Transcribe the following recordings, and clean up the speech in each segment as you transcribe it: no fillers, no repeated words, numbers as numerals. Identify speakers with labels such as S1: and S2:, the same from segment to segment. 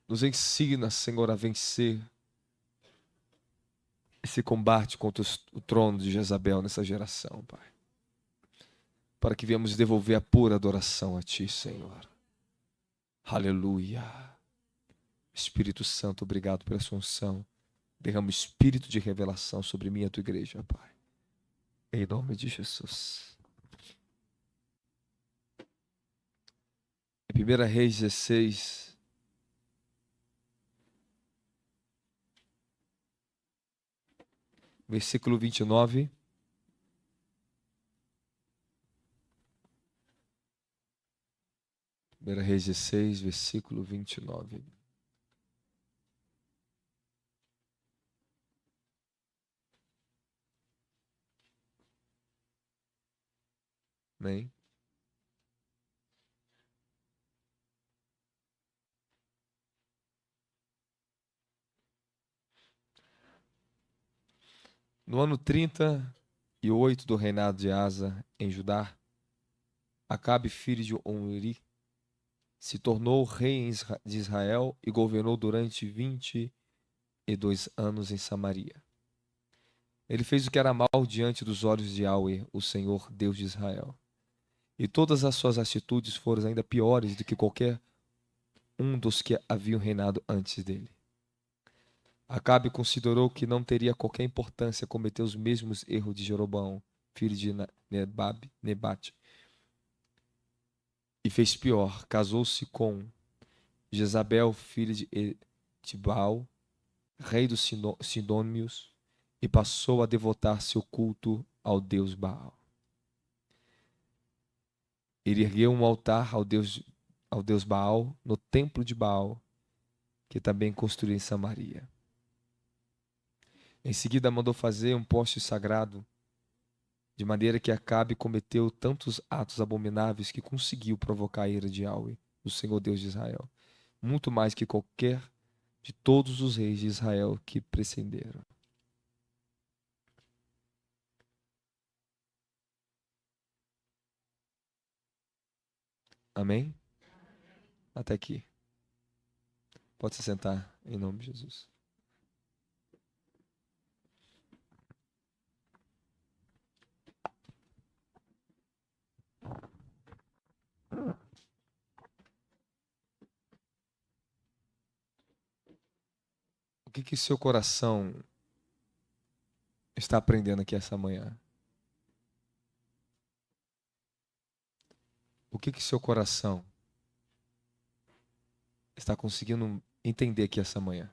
S1: Nos ensina, Senhor, a vencer esse combate contra o trono de Jezabel nessa geração, Pai. Para que venhamos devolver a pura adoração a Ti, Senhor. Aleluia. Espírito Santo, obrigado pela sua unção. Derrama o espírito de revelação sobre mim e a tua igreja, Pai. Em nome de Jesus. Em 1 Reis 16, versículo 29. Primeira Reis 16, versículo 29. Amém? No ano 38 do reinado de Asa em Judá, Acabe, filho de Omri, se tornou rei de Israel e governou durante 22 anos em Samaria. Ele fez o que era mal diante dos olhos de Yahweh, o Senhor Deus de Israel. E todas as suas atitudes foram ainda piores do que qualquer um dos que haviam reinado antes dele. Acabe considerou que não teria qualquer importância cometer os mesmos erros de Jeroboão, filho de Nebate. E fez pior, casou-se com Jezabel, filha de Etibal, rei dos Sidônios, e passou a devotar seu culto ao deus Baal. Ele ergueu um altar ao deus Baal no templo de Baal, que também construiu em Samaria. Em seguida mandou fazer um poste sagrado, de maneira que Acabe cometeu tantos atos abomináveis que conseguiu provocar a ira de Yahweh, o Senhor Deus de Israel, muito mais que qualquer de todos os reis de Israel que precederam. Amém? Até aqui. Pode se sentar em nome de Jesus. O que seu coração está aprendendo aqui essa manhã? O que seu coração está conseguindo entender aqui essa manhã?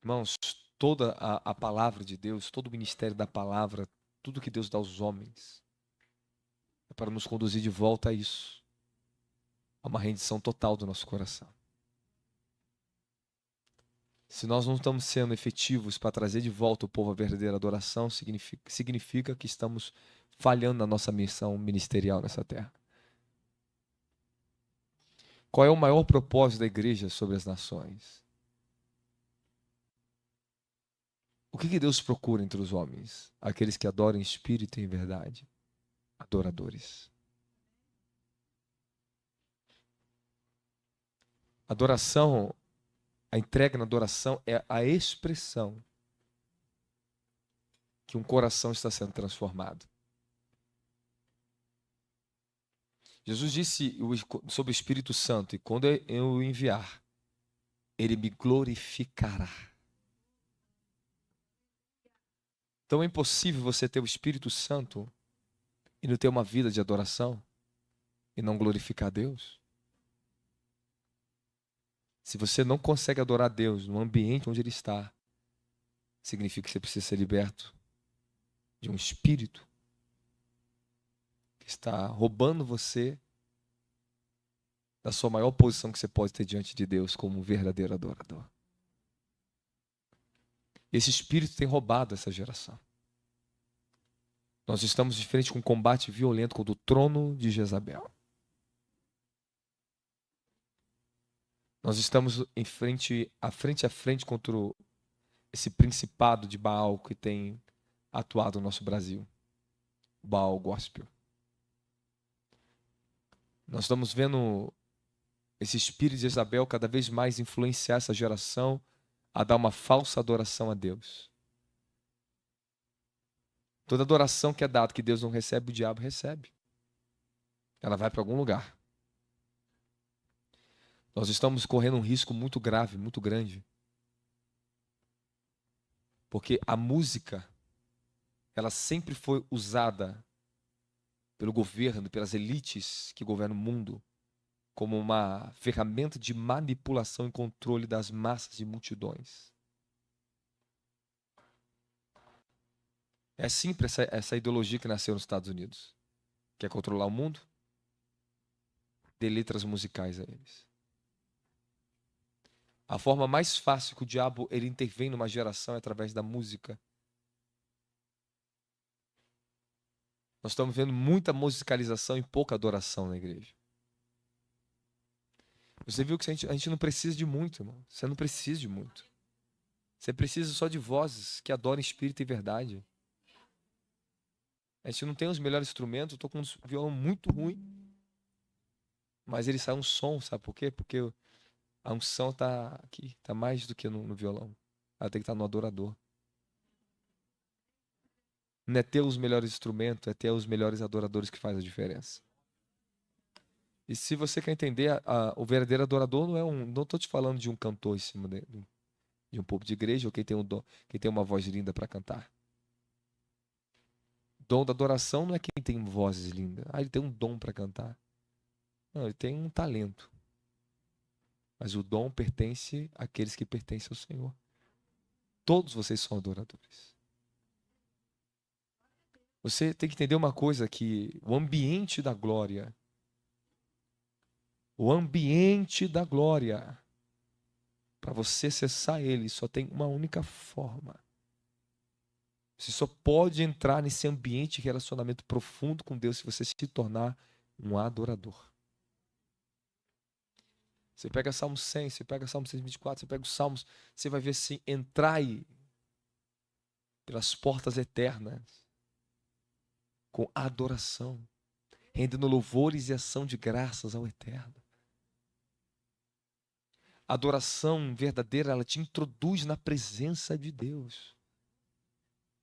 S1: Irmãos, toda a palavra de Deus, todo o ministério da palavra, tudo que Deus dá aos homens, é para nos conduzir de volta a isso, a uma rendição total do nosso coração. Se nós não estamos sendo efetivos para trazer de volta o povo à verdadeira adoração, significa que estamos falhando na nossa missão ministerial nessa terra. Qual é o maior propósito da igreja sobre as nações? O que Deus procura entre os homens? Aqueles que adoram em espírito e em verdade. Adoradores. Adoração, a entrega na adoração é a expressão que um coração está sendo transformado. Jesus disse sobre o Espírito Santo, e quando eu o enviar, ele me glorificará. Então é impossível você ter o Espírito Santo e não ter uma vida de adoração e não glorificar a Deus. Se você não consegue adorar a Deus no ambiente onde Ele está, significa que você precisa ser liberto de um espírito que está roubando você da sua maior posição que você pode ter diante de Deus como um verdadeiro adorador. Esse espírito tem roubado essa geração. Nós estamos de frente com um combate violento contra o trono de Jezabel. Nós estamos frente a frente contra esse principado de Baal que tem atuado no nosso Brasil. O Baal Gospel. Nós estamos vendo esse espírito de Jezabel cada vez mais influenciar essa geração a dar uma falsa adoração a Deus. Toda adoração que é dada que Deus não recebe, o diabo recebe. Ela vai para algum lugar. Nós estamos correndo um risco muito grave, muito grande. Porque a música, ela sempre foi usada pelo governo, pelas elites que governam o mundo, como uma ferramenta de manipulação e controle das massas e multidões. É simples essa ideologia que nasceu nos Estados Unidos. Quer controlar o mundo? Dê letras musicais a eles. A forma mais fácil que o diabo ele intervém numa geração é através da música. Nós estamos vendo muita musicalização e pouca adoração na igreja. Você viu que a gente não precisa de muito, irmão. Você não precisa de muito. Você precisa só de vozes que adorem espírito e verdade. A gente não tem os melhores instrumentos. Eu estou com um violão muito ruim. Mas ele sai um som, sabe por quê? Porque a unção está aqui. Está mais do que no violão. Ela tem que estar no adorador. Não é ter os melhores instrumentos, é ter os melhores adoradores que faz a diferença. E se você quer entender, o verdadeiro adorador não estou te falando de um cantor em cima de um povo de igreja ou quem tem um dom, quem tem uma voz linda para cantar. Dom da adoração não é quem tem vozes lindas. Ele tem um dom para cantar. Não, ele tem um talento. Mas o dom pertence àqueles que pertencem ao Senhor. Todos vocês são adoradores. Você tem que entender uma coisa, que o ambiente da glória, para você acessar ele, só tem uma única forma. Você só pode entrar nesse ambiente de relacionamento profundo com Deus se você se tornar um adorador. Você pega Salmo 100, você pega Salmo 124, você pega os Salmos, você vai ver assim, entrai pelas portas eternas com adoração, rendendo louvores e ação de graças ao Eterno. A adoração verdadeira, ela te introduz na presença de Deus.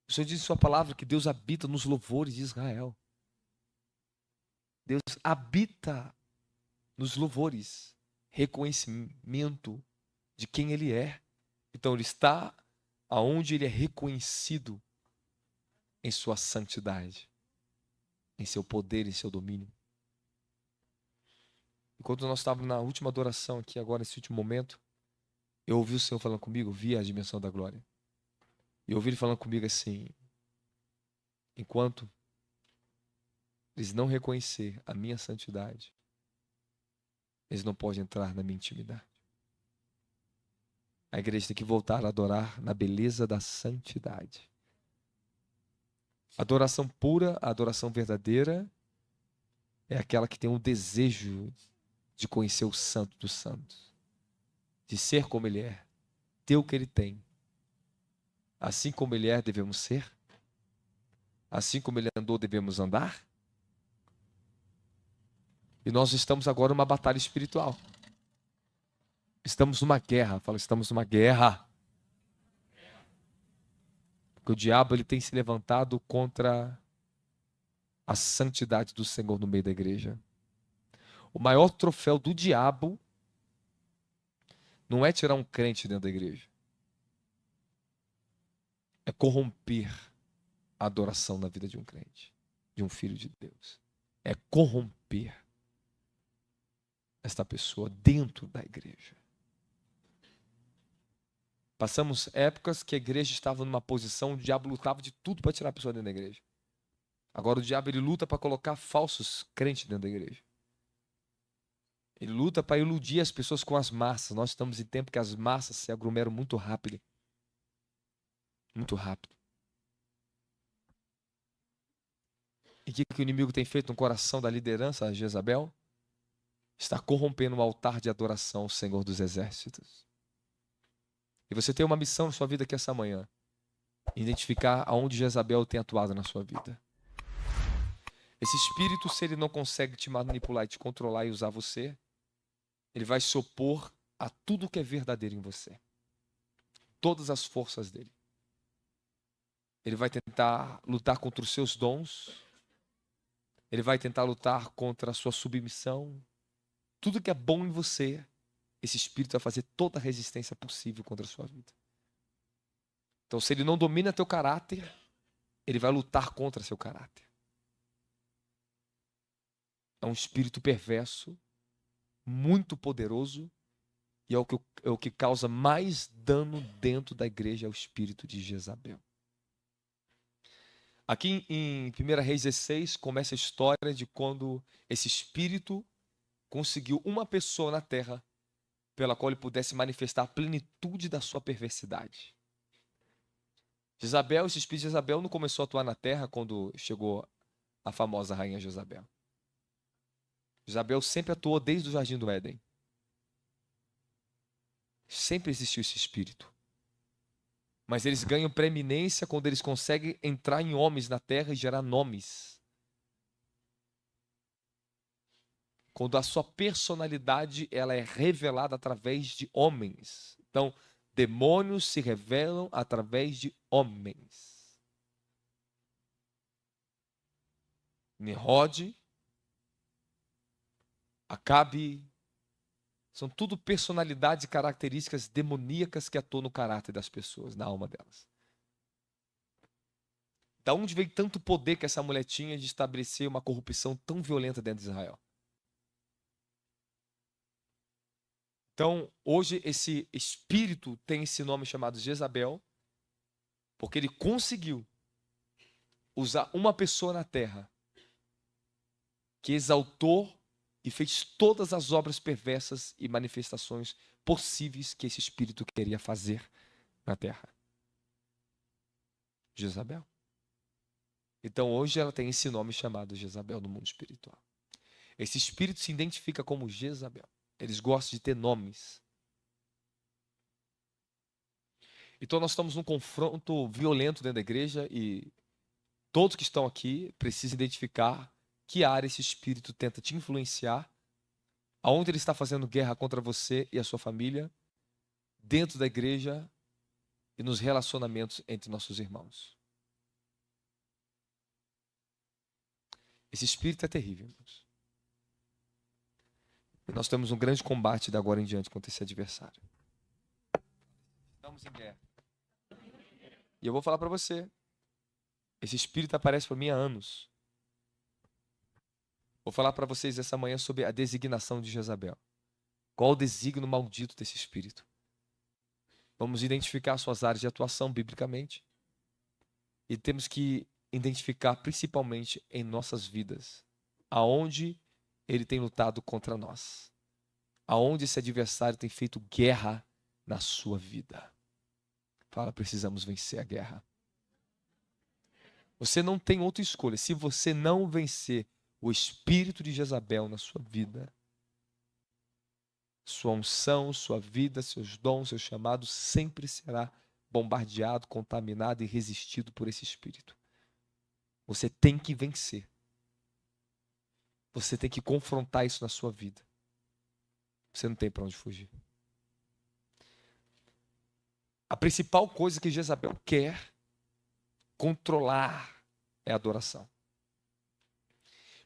S1: O Senhor diz em sua palavra que Deus habita nos louvores de Israel. Deus habita nos louvores, reconhecimento de quem Ele é. Então Ele está aonde Ele é reconhecido em sua santidade, em seu poder, em seu domínio. Enquanto nós estávamos na última adoração aqui, agora nesse último momento, eu ouvi o Senhor falando comigo, vi a dimensão da glória. E eu ouvi Ele falando comigo assim, enquanto eles não reconhecer a minha santidade, eles não podem entrar na minha intimidade. A igreja tem que voltar a adorar na beleza da santidade. A adoração pura, a adoração verdadeira, é aquela que tem um desejo de conhecer o Santo dos Santos, de ser como Ele é, ter o que Ele tem. Assim como Ele é, devemos ser. Assim como Ele andou, devemos andar. E nós estamos agora numa batalha espiritual. Estamos numa guerra. Fala, estamos numa guerra. Porque o diabo ele tem se levantado contra a santidade do Senhor no meio da igreja. O maior troféu do diabo não é tirar um crente dentro da igreja. É corromper a adoração na vida de um crente, de um filho de Deus. É corromper esta pessoa dentro da igreja. Passamos épocas que a igreja estava numa posição, o diabo lutava de tudo para tirar a pessoa dentro da igreja. Agora o diabo ele luta para colocar falsos crentes dentro da igreja. Ele luta para iludir as pessoas com as massas. Nós estamos em tempo que as massas se aglomeram muito rápido. Muito rápido. E o que o inimigo tem feito no coração da liderança, a Jezabel? Está corrompendo o altar de adoração ao Senhor dos Exércitos. E você tem uma missão na sua vida aqui essa manhã. Identificar aonde Jezabel tem atuado na sua vida. Esse espírito, se ele não consegue te manipular e te controlar e usar você, ele vai se opor a tudo que é verdadeiro em você. Todas as forças dele. Ele vai tentar lutar contra os seus dons. Ele vai tentar lutar contra a sua submissão. Tudo que é bom em você, esse espírito vai fazer toda a resistência possível contra a sua vida. Então, se ele não domina teu caráter, ele vai lutar contra seu caráter. É um espírito perverso, muito poderoso, e é o que causa mais dano dentro da igreja, é o espírito de Jezabel. Aqui em 1 Reis 16 começa a história de quando esse espírito conseguiu uma pessoa na terra pela qual ele pudesse manifestar a plenitude da sua perversidade. Jezabel, esse espírito de Jezabel não começou a atuar na terra quando chegou a famosa rainha Jezabel. Jezabel sempre atuou desde o Jardim do Éden. Sempre existiu esse espírito. Mas eles ganham preeminência quando eles conseguem entrar em homens na terra e gerar nomes. Quando a sua personalidade ela é revelada através de homens. Então, demônios se revelam através de homens. Nimrod, Acabe, são tudo personalidades e características demoníacas que atuam no caráter das pessoas, na alma delas. Da onde veio tanto poder que essa mulher tinha de estabelecer uma corrupção tão violenta dentro de Israel? Então, hoje esse espírito tem esse nome chamado Jezabel, porque ele conseguiu usar uma pessoa na terra que exaltou e fez todas as obras perversas e manifestações possíveis que esse espírito queria fazer na terra. Jezabel. Então hoje ela tem esse nome chamado Jezabel no mundo espiritual. Esse espírito se identifica como Jezabel. Eles gostam de ter nomes. Então nós estamos num confronto violento dentro da igreja e todos que estão aqui precisam identificar que área esse espírito tenta te influenciar, aonde ele está fazendo guerra contra você e a sua família, dentro da igreja e nos relacionamentos entre nossos irmãos. Esse espírito é terrível, irmãos. E nós temos um grande combate de agora em diante contra esse adversário. Estamos em guerra. E eu vou falar para você, esse espírito aparece para mim há anos. Vou falar para vocês essa manhã sobre a designação de Jezabel. Qual o designo maldito desse espírito? Vamos identificar suas áreas de atuação biblicamente. E temos que identificar principalmente em nossas vidas aonde ele tem lutado contra nós. Aonde esse adversário tem feito guerra na sua vida. Fala, precisamos vencer a guerra. Você não tem outra escolha. Se você não vencer o espírito de Jezabel na sua vida, sua unção, sua vida, seus dons, seu chamado sempre será bombardeado, contaminado e resistido por esse espírito. Você tem que vencer. Você tem que confrontar isso na sua vida. Você não tem para onde fugir. A principal coisa que Jezabel quer controlar é a adoração.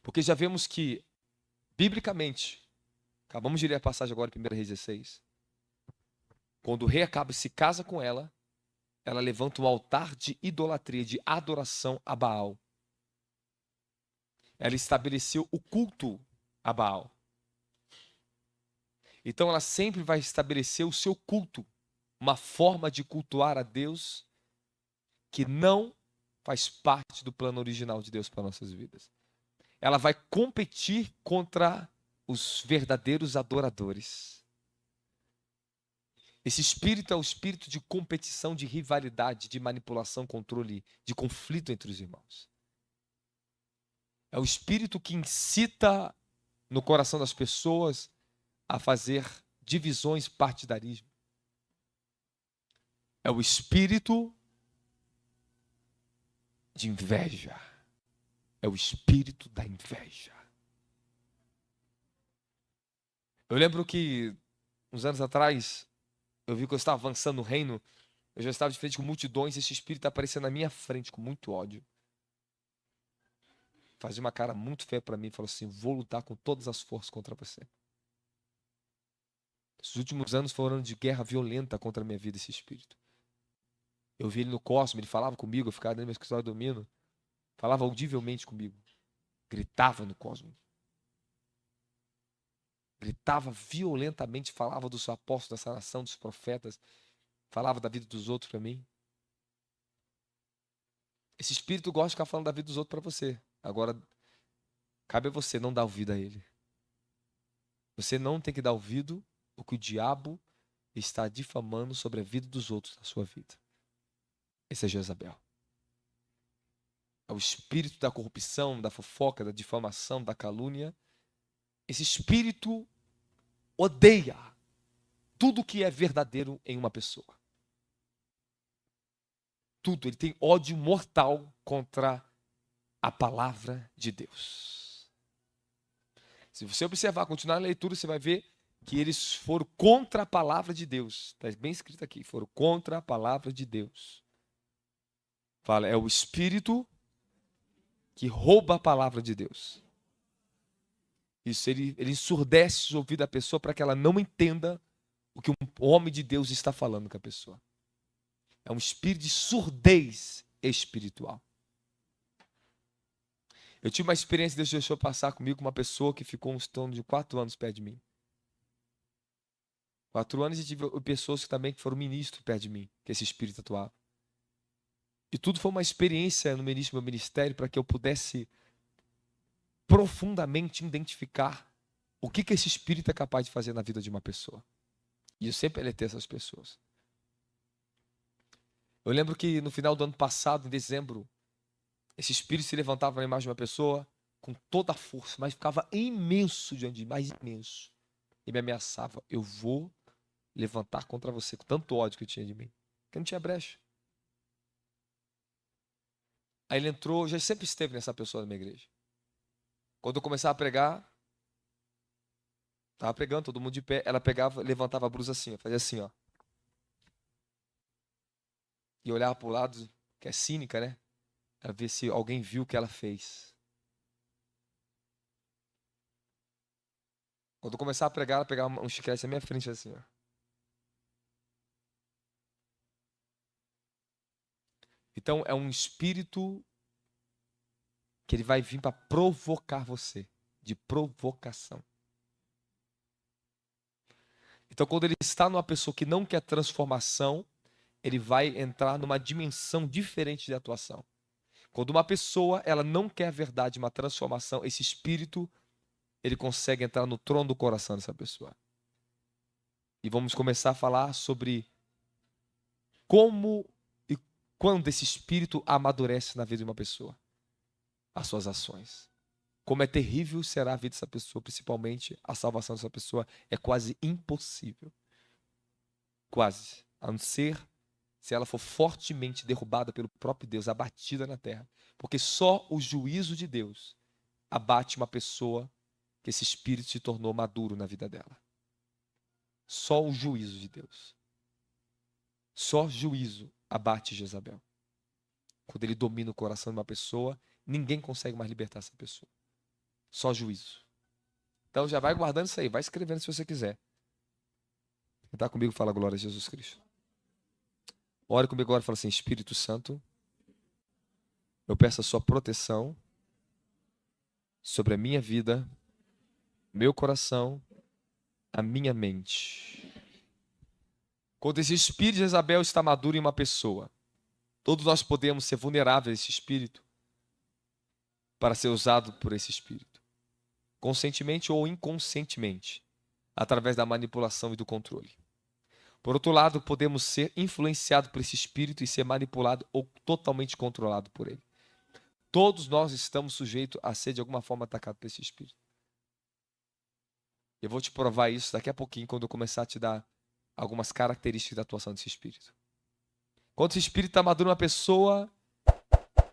S1: Porque já vemos que, biblicamente, acabamos de ler a passagem agora em 1 Reis 16, quando o rei Acabe se casa com ela, ela levanta um altar de idolatria, de adoração a Baal. Ela estabeleceu o culto a Baal. Então ela sempre vai estabelecer o seu culto, uma forma de cultuar a Deus que não faz parte do plano original de Deus para nossas vidas. Ela vai competir contra os verdadeiros adoradores. Esse espírito é o espírito de competição, de rivalidade, de manipulação, controle, de conflito entre os irmãos. É o espírito que incita no coração das pessoas a fazer divisões, partidarismo. É o espírito de inveja. É o espírito da inveja. Eu lembro que, uns anos atrás, eu vi que eu estava avançando no reino, eu já estava de frente com multidões, e esse espírito aparecendo na minha frente com muito ódio. Fazia uma cara muito feia para mim e falou assim: vou lutar com todas as forças contra você. Esses últimos anos foram anos de guerra violenta contra a minha vida, esse espírito. Eu vi ele no Cosmo, ele falava comigo, eu ficava dentro do meu escritório dormindo, falava audivelmente comigo, gritava no Cosmo. Gritava violentamente, falava dos apóstolos dessa nação, dos profetas, falava da vida dos outros para mim. Esse espírito gosta de ficar falando da vida dos outros para você. Agora, cabe a você não dar ouvido a ele. Você não tem que dar ouvido ao que o diabo está difamando sobre a vida dos outros na sua vida. Esse é Jezabel. É o espírito da corrupção, da fofoca, da difamação, da calúnia. Esse espírito odeia tudo que é verdadeiro em uma pessoa. Tudo. Ele tem ódio mortal contra a palavra de Deus. Se você observar, continuar a leitura, você vai ver que eles foram contra a palavra de Deus. Está bem escrito aqui, foram contra a palavra de Deus. Fala, é o espírito que rouba a palavra de Deus. Isso, ele ensurdece os ouvidos da pessoa para que ela não entenda o que um homem de Deus está falando com a pessoa. É um espírito de surdez espiritual. Eu tive uma experiência, Deus deixou passar comigo com uma pessoa que ficou uns torno de 4 anos perto de mim. 4 anos e tive pessoas que também foram ministros perto de mim, que esse espírito atuava. E tudo foi uma experiência no início do meu ministério para que eu pudesse profundamente identificar o que esse espírito é capaz de fazer na vida de uma pessoa. E eu sempre alertei essas pessoas. Eu lembro que no final do ano passado, em dezembro, esse espírito se levantava na imagem de uma pessoa com toda a força, mas ficava imenso diante de mim, mais imenso. E me ameaçava: eu vou levantar contra você, com tanto ódio que eu tinha de mim. Porque não tinha brecha. Aí ele entrou, já sempre esteve nessa pessoa na minha igreja. Quando eu começava a pregar, estava pregando, todo mundo de pé, ela pegava, levantava a blusa assim, fazia assim, ó. E olhava para o lado, que é cínica, né? Para ver se alguém viu o que ela fez. Quando eu começava a pregar, ela pegava um chiclete na minha frente assim, ó. Então é um espírito que ele vai vir para provocar você, de provocação. Então quando ele está numa pessoa que não quer transformação, ele vai entrar numa dimensão diferente de atuação. Quando uma pessoa ela não quer a verdade, uma transformação, esse espírito ele consegue entrar no trono do coração dessa pessoa. E vamos começar a falar sobre como e quando esse espírito amadurece na vida de uma pessoa. As suas ações. Como é terrível será a vida dessa pessoa, principalmente a salvação dessa pessoa é quase impossível. Quase. A não ser se ela for fortemente derrubada pelo próprio Deus, abatida na terra. Porque só o juízo de Deus abate uma pessoa que esse espírito se tornou maduro na vida dela. Só o juízo de Deus. Só juízo abate Jezabel. Quando ele domina o coração de uma pessoa, ninguém consegue mais libertar essa pessoa. Só juízo. Então já vai guardando isso aí, vai escrevendo se você quiser. Quem está comigo fala glória a Jesus Cristo. Ore comigo agora e fala assim: Espírito Santo, eu peço a sua proteção sobre a minha vida, meu coração, a minha mente. Quando esse espírito de Jezabel está maduro em uma pessoa, todos nós podemos ser vulneráveis a esse espírito para ser usado por esse espírito, conscientemente ou inconscientemente, através da manipulação e do controle. Por outro lado, podemos ser influenciados por esse espírito e ser manipulado ou totalmente controlado por ele. Todos nós estamos sujeitos a ser de alguma forma atacados por esse espírito. Eu vou te provar isso daqui a pouquinho, quando eu começar a te dar algumas características da atuação desse espírito. Quando esse espírito está maduro numa pessoa,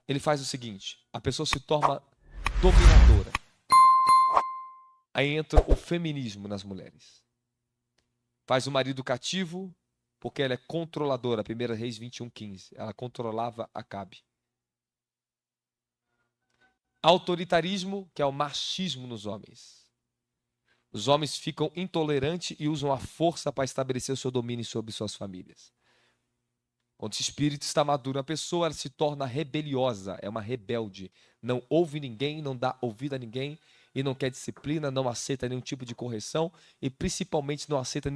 S1: ele faz o seguinte: a pessoa se torna dominadora. Aí entra o feminismo nas mulheres. Faz o marido cativo, porque ela é controladora. 1 Reis 21:15. Ela controlava Acabe. Autoritarismo, que é o machismo nos homens. Os homens ficam intolerantes e usam a força para estabelecer o seu domínio sobre suas famílias. Quando esse espírito está maduro na pessoa, ela se torna rebeliosa, é uma rebelde. Não ouve ninguém, não dá ouvido a ninguém e não quer disciplina, não aceita nenhum tipo de correção e principalmente não aceita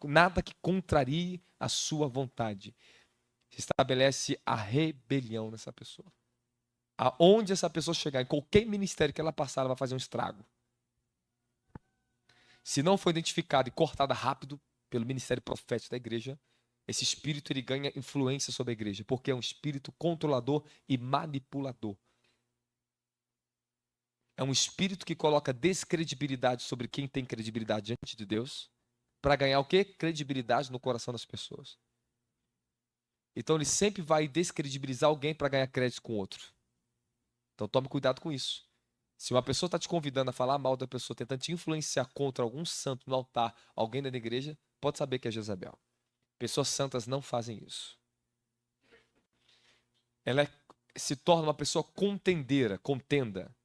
S1: nada que contrarie a sua vontade. Se estabelece a rebelião nessa pessoa. Aonde essa pessoa chegar, em qualquer ministério que ela passar, ela vai fazer um estrago. Se não for identificada e cortada rápido pelo ministério profético da igreja, esse espírito ele ganha influência sobre a igreja, porque é um espírito controlador e manipulador. É um espírito que coloca descredibilidade sobre quem tem credibilidade diante de Deus, para ganhar o quê? Credibilidade no coração das pessoas. Então ele sempre vai descredibilizar alguém para ganhar crédito com outro. Então tome cuidado com isso. Se uma pessoa está te convidando a falar mal da pessoa, tentando te influenciar contra algum santo no altar, alguém da igreja, pode saber que é Jezabel. Pessoas santas não fazem isso. Ela se torna uma pessoa contenda.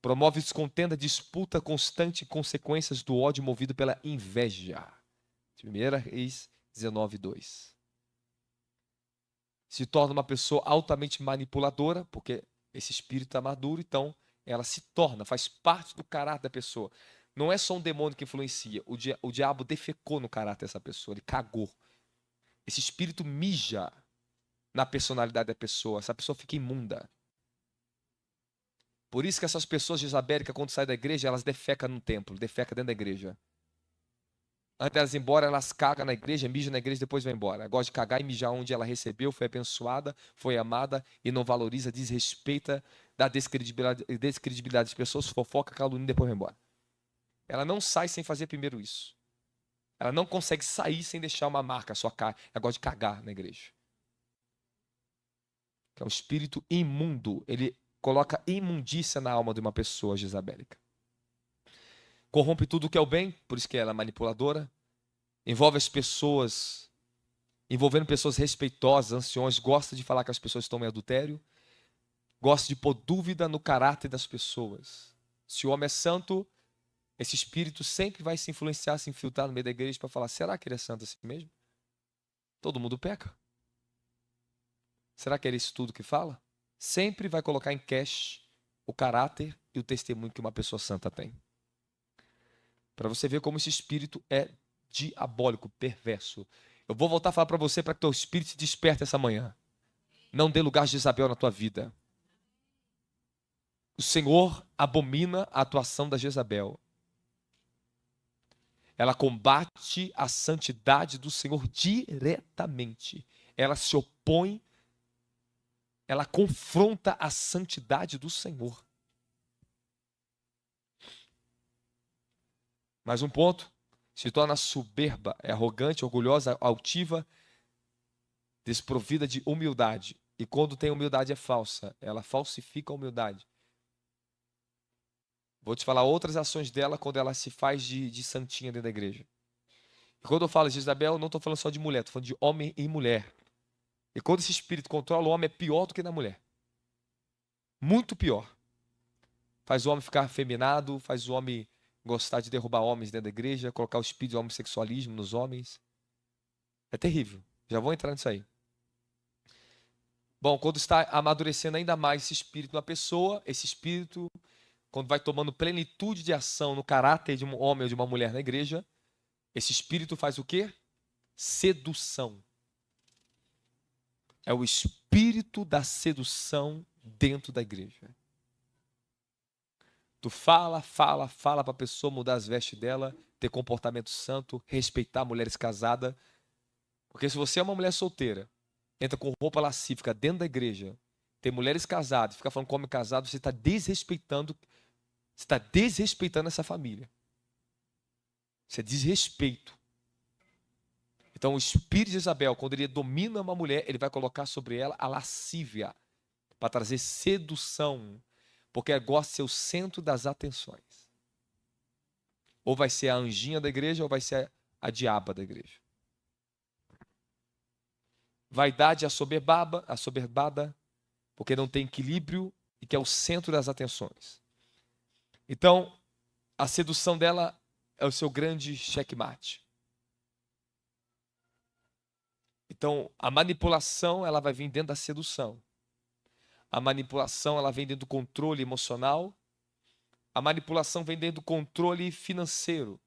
S1: Promove descontenda, disputa constante e consequências do ódio movido pela inveja. 1 Reis 19:2. Se torna uma pessoa altamente manipuladora, porque esse espírito está maduro, então ela se torna, faz parte do caráter da pessoa. Não é só um demônio que influencia, o diabo defecou no caráter dessa pessoa, ele cagou. Esse espírito mija na personalidade da pessoa, essa pessoa fica imunda. Por isso que essas pessoas jezabéricas, quando saem da igreja, elas defecam no templo, defecam dentro da igreja. Antes delas ir embora, elas cagam na igreja, mijam na igreja e depois vão embora. Gosta de cagar e mijar onde ela recebeu, foi abençoada, foi amada e não valoriza, desrespeita, dá descredibilidade às pessoas, fofoca, calunia e depois vai embora. Ela não sai sem fazer primeiro isso. Ela não consegue sair sem deixar uma marca, sua cara. Ela gosta de cagar na igreja. Que é um espírito imundo. Ele coloca imundícia na alma de uma pessoa jezabélica. Corrompe tudo o que é o bem, por isso que ela é manipuladora. Envolve as pessoas, envolvendo pessoas respeitosas, anciões, gosta de falar que as pessoas estão em adultério. Gosta de pôr dúvida no caráter das pessoas. Se o homem é santo, esse espírito sempre vai se influenciar, se infiltrar no meio da igreja para falar, será que ele é santo assim mesmo? Todo mundo peca. Será que é isso tudo que fala? Sempre vai colocar em cash o caráter e o testemunho que uma pessoa santa tem. Para você ver como esse espírito é diabólico, perverso. Eu vou voltar a falar para você para que teu espírito se desperte essa manhã. Não dê lugar de Jezabel na tua vida. O Senhor abomina a atuação da Jezabel. Ela combate a santidade do Senhor diretamente. Ela se opõe, ela confronta a santidade do Senhor. Mais um ponto. Se torna soberba, é arrogante, orgulhosa, altiva, desprovida de humildade. E quando tem humildade é falsa. Ela falsifica a humildade. Vou te falar outras ações dela quando ela se faz de santinha dentro da igreja. E quando eu falo de Jezabel, eu não estou falando só de mulher, estou falando de homem e mulher. E quando esse espírito controla o homem, é pior do que na mulher. Muito pior. Faz o homem ficar afeminado, faz o homem gostar de derrubar homens dentro da igreja, colocar o espírito de homossexualismo nos homens. É terrível. Já vou entrar nisso aí. Bom, quando está amadurecendo ainda mais esse espírito na pessoa, esse espírito, quando vai tomando plenitude de ação no caráter de um homem ou de uma mulher na igreja, esse espírito faz o quê? Sedução. É o espírito da sedução dentro da igreja. Tu fala para a pessoa mudar as vestes dela, ter comportamento santo, respeitar mulheres casadas. Porque se você é uma mulher solteira, entra com roupa lascívica dentro da igreja, tem mulheres casadas, fica falando com homem casado, você está desrespeitando essa família. Isso é desrespeito. Então o espírito de Jezabel, quando ele domina uma mulher, ele vai colocar sobre ela a lascívia. para trazer sedução, porque ela gosta de ser o centro das atenções. Ou vai ser a anjinha da igreja, ou vai ser a diaba da igreja. Vaidade assoberbada, porque não tem equilíbrio e que é o centro das atenções. Então, a sedução dela é o seu grande checkmate. Então, a manipulação, ela vai vir dentro da sedução. A manipulação, ela vem dentro do controle emocional. A manipulação vem dentro do controle financeiro.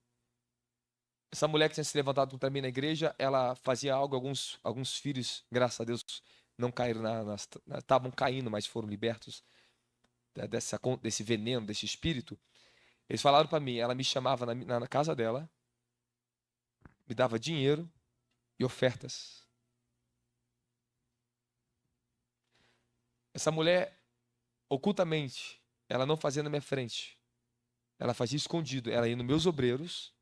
S1: Essa mulher que tinha se levantado contra mim na igreja, ela fazia algo, alguns filhos, graças a Deus, não caíram estavam caindo, mas foram libertos desse veneno, desse espírito. Eles falaram para mim, ela me chamava na casa dela, me dava dinheiro e ofertas. Essa mulher, ocultamente, ela não fazia na minha frente. Ela fazia escondido. Ela ia nos meus obreiros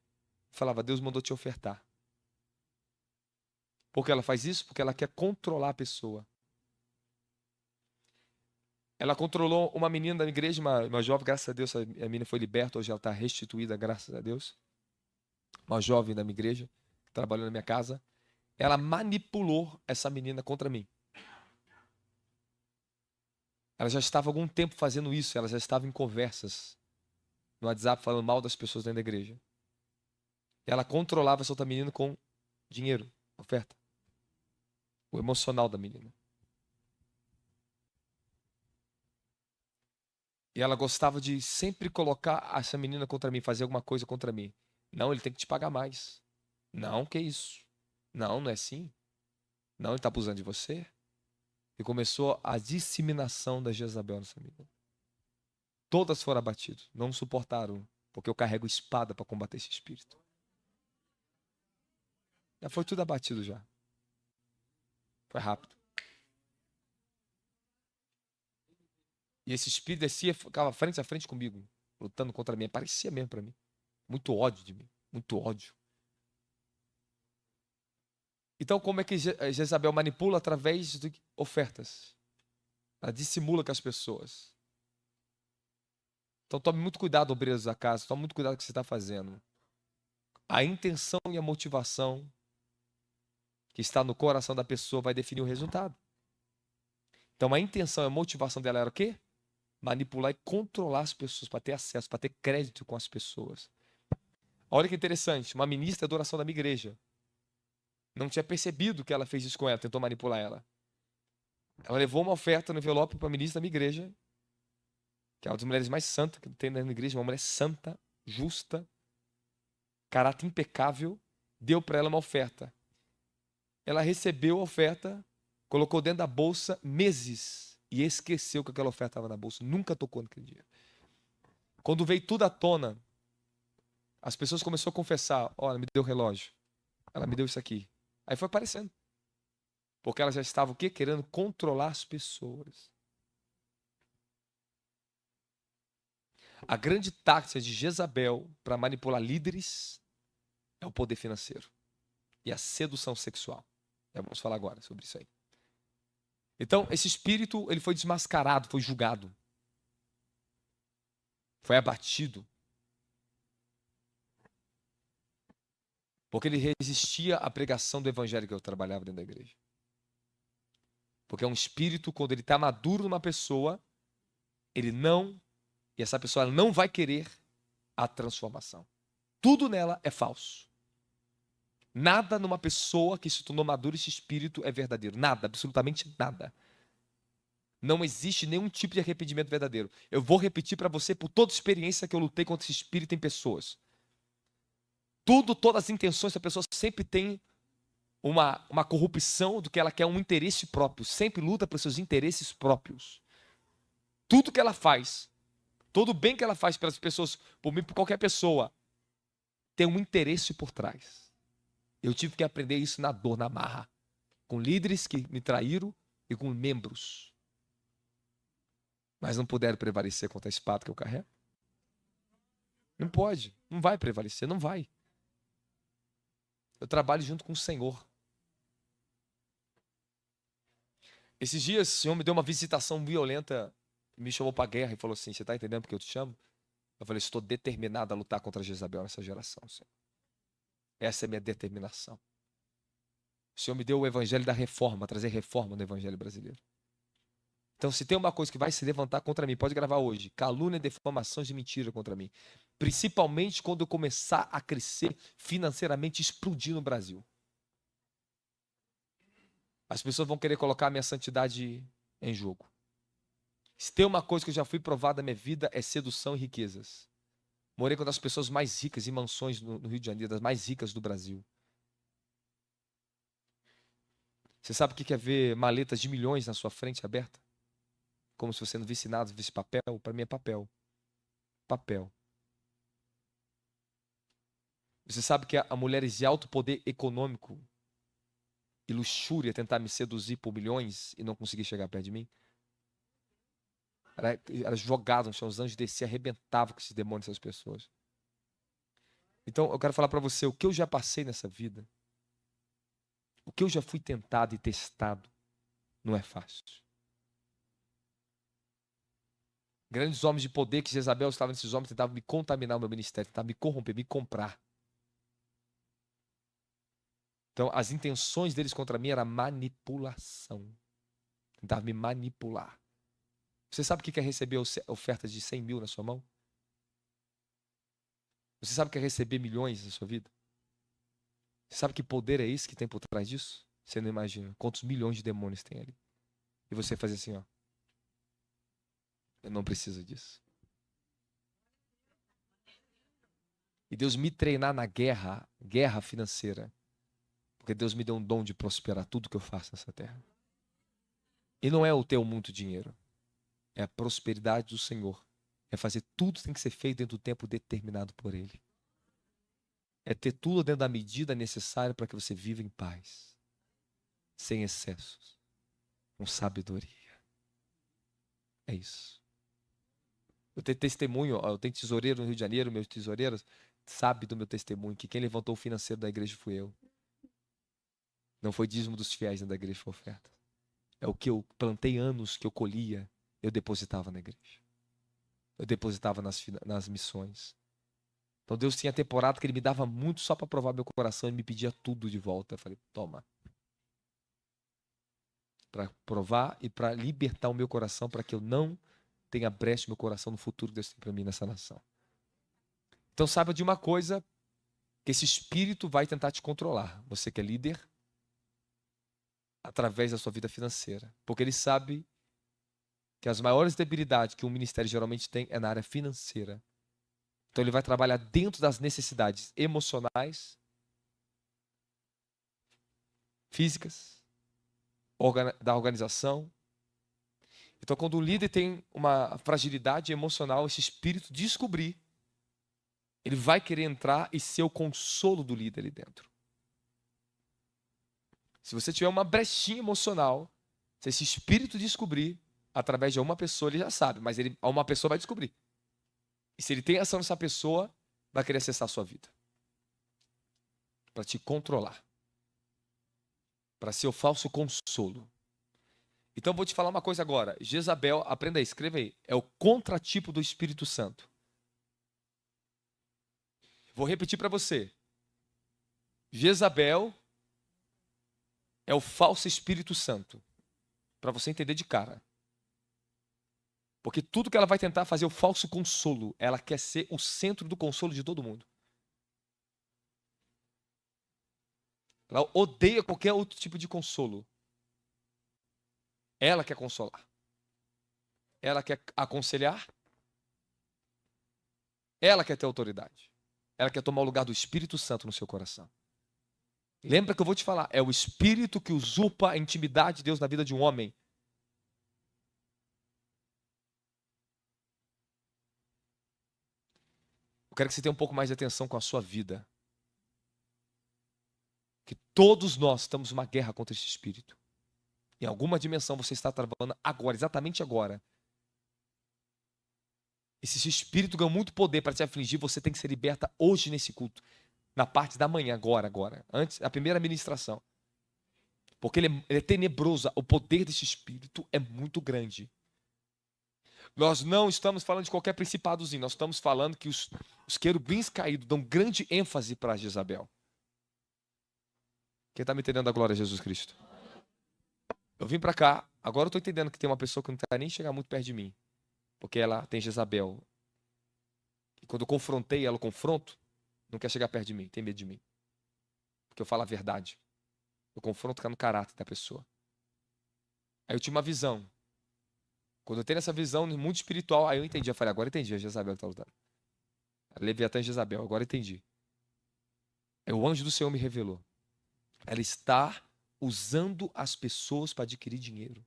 S1: e falava, Deus mandou te ofertar. Por que ela faz isso? Porque ela quer controlar a pessoa. Ela controlou uma menina da igreja, uma jovem, graças a Deus, a menina foi liberta, hoje ela está restituída, graças a Deus. Uma jovem da minha igreja, que trabalhou na minha casa. Ela manipulou essa menina contra mim. Ela já estava há algum tempo fazendo isso, ela já estava em conversas no WhatsApp falando mal das pessoas dentro da igreja. E ela controlava essa outra menina com dinheiro, oferta. O emocional da menina. E ela gostava de sempre colocar essa menina contra mim, fazer alguma coisa contra mim. Não, ele tem que te pagar mais. Não, que isso? Não, não é assim. Não, ele está abusando de você. E começou a disseminação da Jezabel nessa menina. Todas foram abatidas, não suportaram, porque eu carrego espada para combater esse espírito. Já foi tudo abatido já. Foi rápido. E esse espírito descia, ficava frente a frente comigo, lutando contra mim. Parecia mesmo para mim. Muito ódio de mim. Muito ódio. Então, como é que Jezabel manipula? Através de ofertas. Ela dissimula com as pessoas. Então, tome muito cuidado, obreiros da casa. Tome muito cuidado com o que você está fazendo. A intenção e a motivação que está no coração da pessoa vai definir o resultado. Então, a intenção e a motivação dela era o quê? Manipular e controlar as pessoas, para ter acesso, para ter crédito com as pessoas. Olha que interessante, uma ministra de oração da minha igreja não tinha percebido que ela fez isso com ela, tentou manipular ela. Ela levou uma oferta no envelope para a ministra da minha igreja, que é uma das mulheres mais santas que tem na minha igreja, uma mulher santa, justa, caráter impecável, deu para ela uma oferta. Ela recebeu a oferta, colocou dentro da bolsa meses e esqueceu que aquela oferta estava na bolsa. Nunca tocou naquele dia. Quando veio tudo à tona, as pessoas começaram a confessar: olha, ela me deu o relógio, ela me deu isso aqui. Aí foi aparecendo. Porque ela já estava o quê? Querendo controlar as pessoas. A grande tática de Jezabel para manipular líderes é o poder financeiro e a sedução sexual. Vamos falar agora sobre isso aí. Então, esse espírito, ele foi desmascarado, foi julgado. Foi abatido. Porque ele resistia à pregação do evangelho que eu trabalhava dentro da igreja. Porque é um espírito, quando ele está maduro numa pessoa, ele não, e essa pessoa não vai querer a transformação. Tudo nela é falso. Nada numa pessoa que se tornou madura esse espírito é verdadeiro. Nada, absolutamente nada. Não existe nenhum tipo de arrependimento verdadeiro. Eu vou repetir para você por toda experiência que eu lutei contra esse espírito em pessoas. Todas as intenções da pessoa sempre tem uma corrupção do que ela quer, um interesse próprio. Sempre luta pelos seus interesses próprios. Tudo que ela faz, todo o bem que ela faz pelas pessoas, por mim, por qualquer pessoa, tem um interesse por trás. Eu tive que aprender isso na dor, na marra. Com líderes que me traíram e com membros. Mas não puderam prevalecer contra a espada que eu carrego. Não pode, não vai prevalecer, não vai. Eu trabalho junto com o Senhor. Esses dias o Senhor me deu uma visitação violenta, me chamou para a guerra e falou assim: você está entendendo porque eu te chamo? Eu falei: estou determinado a lutar contra Jezabel nessa geração, Senhor. Essa é a minha determinação. O Senhor me deu o evangelho da reforma, trazer reforma no evangelho brasileiro. Então, se tem uma coisa que vai se levantar contra mim, pode gravar hoje: calúnia, defamações e mentira contra mim. Principalmente quando eu começar a crescer financeiramente, explodir no Brasil. As pessoas vão querer colocar a minha santidade em jogo. Se tem uma coisa que eu já fui provado na minha vida, é sedução e riquezas. Morei com as pessoas mais ricas em mansões no Rio de Janeiro, das mais ricas do Brasil. Você sabe o que é ver maletas de milhões na sua frente aberta? Como se você não visse nada, visse papel. Para mim é papel. Papel. Você sabe que há mulheres de alto poder econômico e luxúria tentar me seduzir por milhões e não conseguir chegar perto de mim? Era jogado no chão, os anjos desciam, arrebentavam com esses demônios, essas pessoas. Então eu quero falar para você o que eu já passei nessa vida. O que eu já fui tentado e testado não é fácil. Grandes homens de poder que Jezabel estava nesses homens tentavam me contaminar o meu ministério, tentavam me corromper, me comprar. Então as intenções deles contra mim era manipulação. Tentavam me manipular. Você sabe o que é receber ofertas de 100 mil na sua mão? Você sabe o que é receber milhões na sua vida? Você sabe que poder é esse que tem por trás disso? Você não imagina quantos milhões de demônios tem ali. E você faz assim, ó. Eu não preciso disso. E Deus me treinar na guerra financeira. Porque Deus me deu um dom de prosperar tudo que eu faço nessa terra. E não é o ter muito dinheiro. É a prosperidade do Senhor. É fazer tudo que tem que ser feito dentro do tempo determinado por Ele. É ter tudo dentro da medida necessária para que você viva em paz. Sem excessos. Com sabedoria. É isso. Eu tenho testemunho, eu tenho tesoureiro no Rio de Janeiro, meus tesoureiros sabem do meu testemunho, que quem levantou o financeiro da igreja fui eu. Não foi dízimo dos fiéis da igreja, foi oferta. É o que eu plantei anos, que eu colhia, eu depositava na igreja. Eu depositava nas missões. Então Deus tinha temporada que Ele me dava muito só para provar meu coração e me pedia tudo de volta. Eu falei, toma. Para provar e para libertar o meu coração, para que eu não tenha brecha no meu coração no futuro que Deus tem para mim nessa nação. Então saiba de uma coisa, que esse espírito vai tentar te controlar. Você que é líder, através da sua vida financeira. Porque ele sabe que as maiores debilidades que um ministério geralmente tem é na área financeira. Então ele vai trabalhar dentro das necessidades emocionais, físicas, da organização. Então quando o líder tem uma fragilidade emocional, esse espírito descobrir, ele vai querer entrar e ser o consolo do líder ali dentro. Se você tiver uma brechinha emocional, se esse espírito descobrir, através de uma pessoa, ele já sabe, mas uma pessoa vai descobrir. E se ele tem ação nessa pessoa, vai querer acessar a sua vida. Para te controlar. Para ser o falso consolo. Então vou te falar uma coisa agora. Jezabel, aprenda aí, escreva aí. É o contratipo do Espírito Santo. Vou repetir para você. Jezabel é o falso Espírito Santo. Para você entender de cara. Porque tudo que ela vai tentar fazer é o falso consolo. Ela quer ser o centro do consolo de todo mundo. Ela odeia qualquer outro tipo de consolo. Ela quer consolar. Ela quer aconselhar. Ela quer ter autoridade. Ela quer tomar o lugar do Espírito Santo no seu coração. Lembra que eu vou te falar, é o Espírito que usurpa a intimidade de Deus na vida de um homem. Eu quero que você tenha um pouco mais de atenção com a sua vida. Que todos nós estamos numa guerra contra esse Espírito. Em alguma dimensão você está travando agora, exatamente agora. Esse Espírito ganha muito poder para te afligir, você tem que ser liberta hoje nesse culto. Na parte da manhã, agora. Antes, a primeira ministração. Porque ele é tenebroso. O poder desse espírito é muito grande. Nós não estamos falando de qualquer principadozinho. Nós estamos falando que os querubins caídos dão grande ênfase para Jezabel. Quem está me entendendo da glória a Jesus Cristo? Eu vim para cá. Agora eu estou entendendo que tem uma pessoa que não está nem chegar muito perto de mim. Porque ela tem Jezabel. E quando eu confrontei ela, o confronto, não quer chegar perto de mim. Tem medo de mim. Porque eu falo a verdade. Eu confronto no caráter da pessoa. Aí eu tinha uma visão. Quando eu tenho essa visão muito espiritual, aí eu entendi. Eu falei, agora eu entendi a Jezabel que está lutando. Leviatã e Jezabel, agora eu entendi. Aí o anjo do Senhor me revelou. Ela está usando as pessoas para adquirir dinheiro.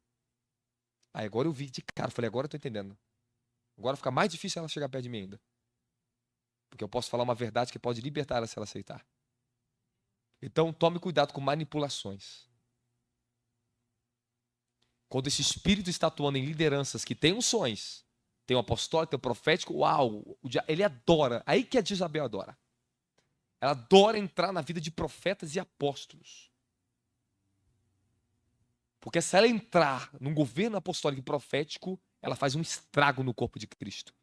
S1: Aí agora eu vi de cara, falei, agora eu estou entendendo. Agora fica mais difícil ela chegar perto de mim ainda. Porque eu posso falar uma verdade que pode libertar ela se ela aceitar. Então tome cuidado com manipulações. Quando esse espírito está atuando em lideranças que têm unções, tem um apostólico, tem um profético, uau, ele adora. Aí que a Jezabel adora. Ela adora entrar na vida de profetas e apóstolos. Porque se ela entrar num governo apostólico e profético, ela faz um estrago no corpo de Cristo.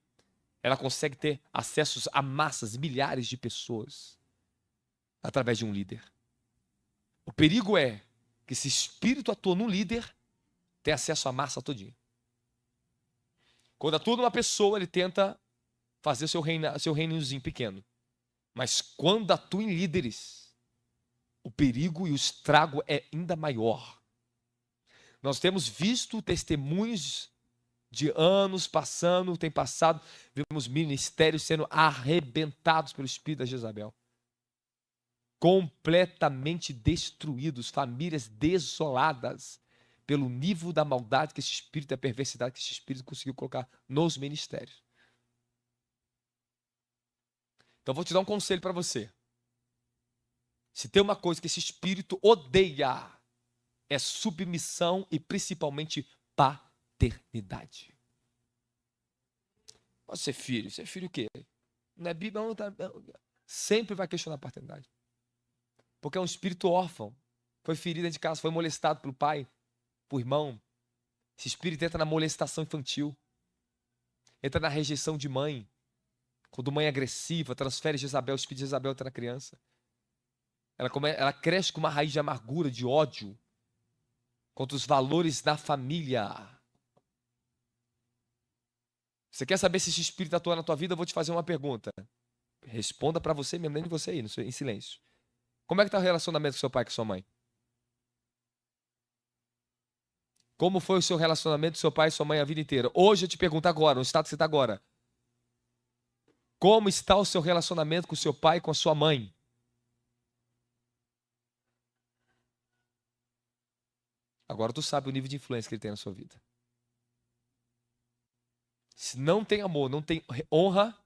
S1: Ela consegue ter acessos a massas, milhares de pessoas, através de um líder. O perigo é que esse espírito atua num líder, tem acesso à massa todinha. Quando atua numa pessoa, ele tenta fazer seu reinozinho pequeno. Mas quando atua em líderes, o perigo e o estrago é ainda maior. Nós temos visto testemunhos de anos passando, tem passado, vimos ministérios sendo arrebentados pelo espírito da Jezabel. Completamente destruídos, famílias desoladas pelo nível da maldade que esse espírito, da perversidade que esse espírito conseguiu colocar nos ministérios. Então vou te dar um conselho para você. Se tem uma coisa que esse espírito odeia, é submissão e principalmente paternidade. Pode ser filho. Ser filho o quê? Não é Bíblia, não tá... Sempre vai questionar a paternidade. Porque é um espírito órfão. Foi ferido dentro de casa, foi molestado pelo pai, por irmão. Esse espírito entra na molestação infantil. Entra na rejeição de mãe. Quando mãe é agressiva, transfere Jezabel, o espírito de Jezabel entra na criança. Ela cresce com uma raiz de amargura, de ódio contra os valores da família. Você quer saber se esse espírito atua na tua vida? Eu vou te fazer uma pergunta. Responda para você mesmo, nem de você aí, em silêncio. Como é que está o relacionamento com seu pai e com sua mãe? Como foi o seu relacionamento com seu pai e sua mãe a vida inteira? Hoje eu te pergunto agora, no estado que você está agora. Como está o seu relacionamento com seu pai e com a sua mãe? Agora tu sabe o nível de influência que ele tem na sua vida. Se não tem amor, não tem honra,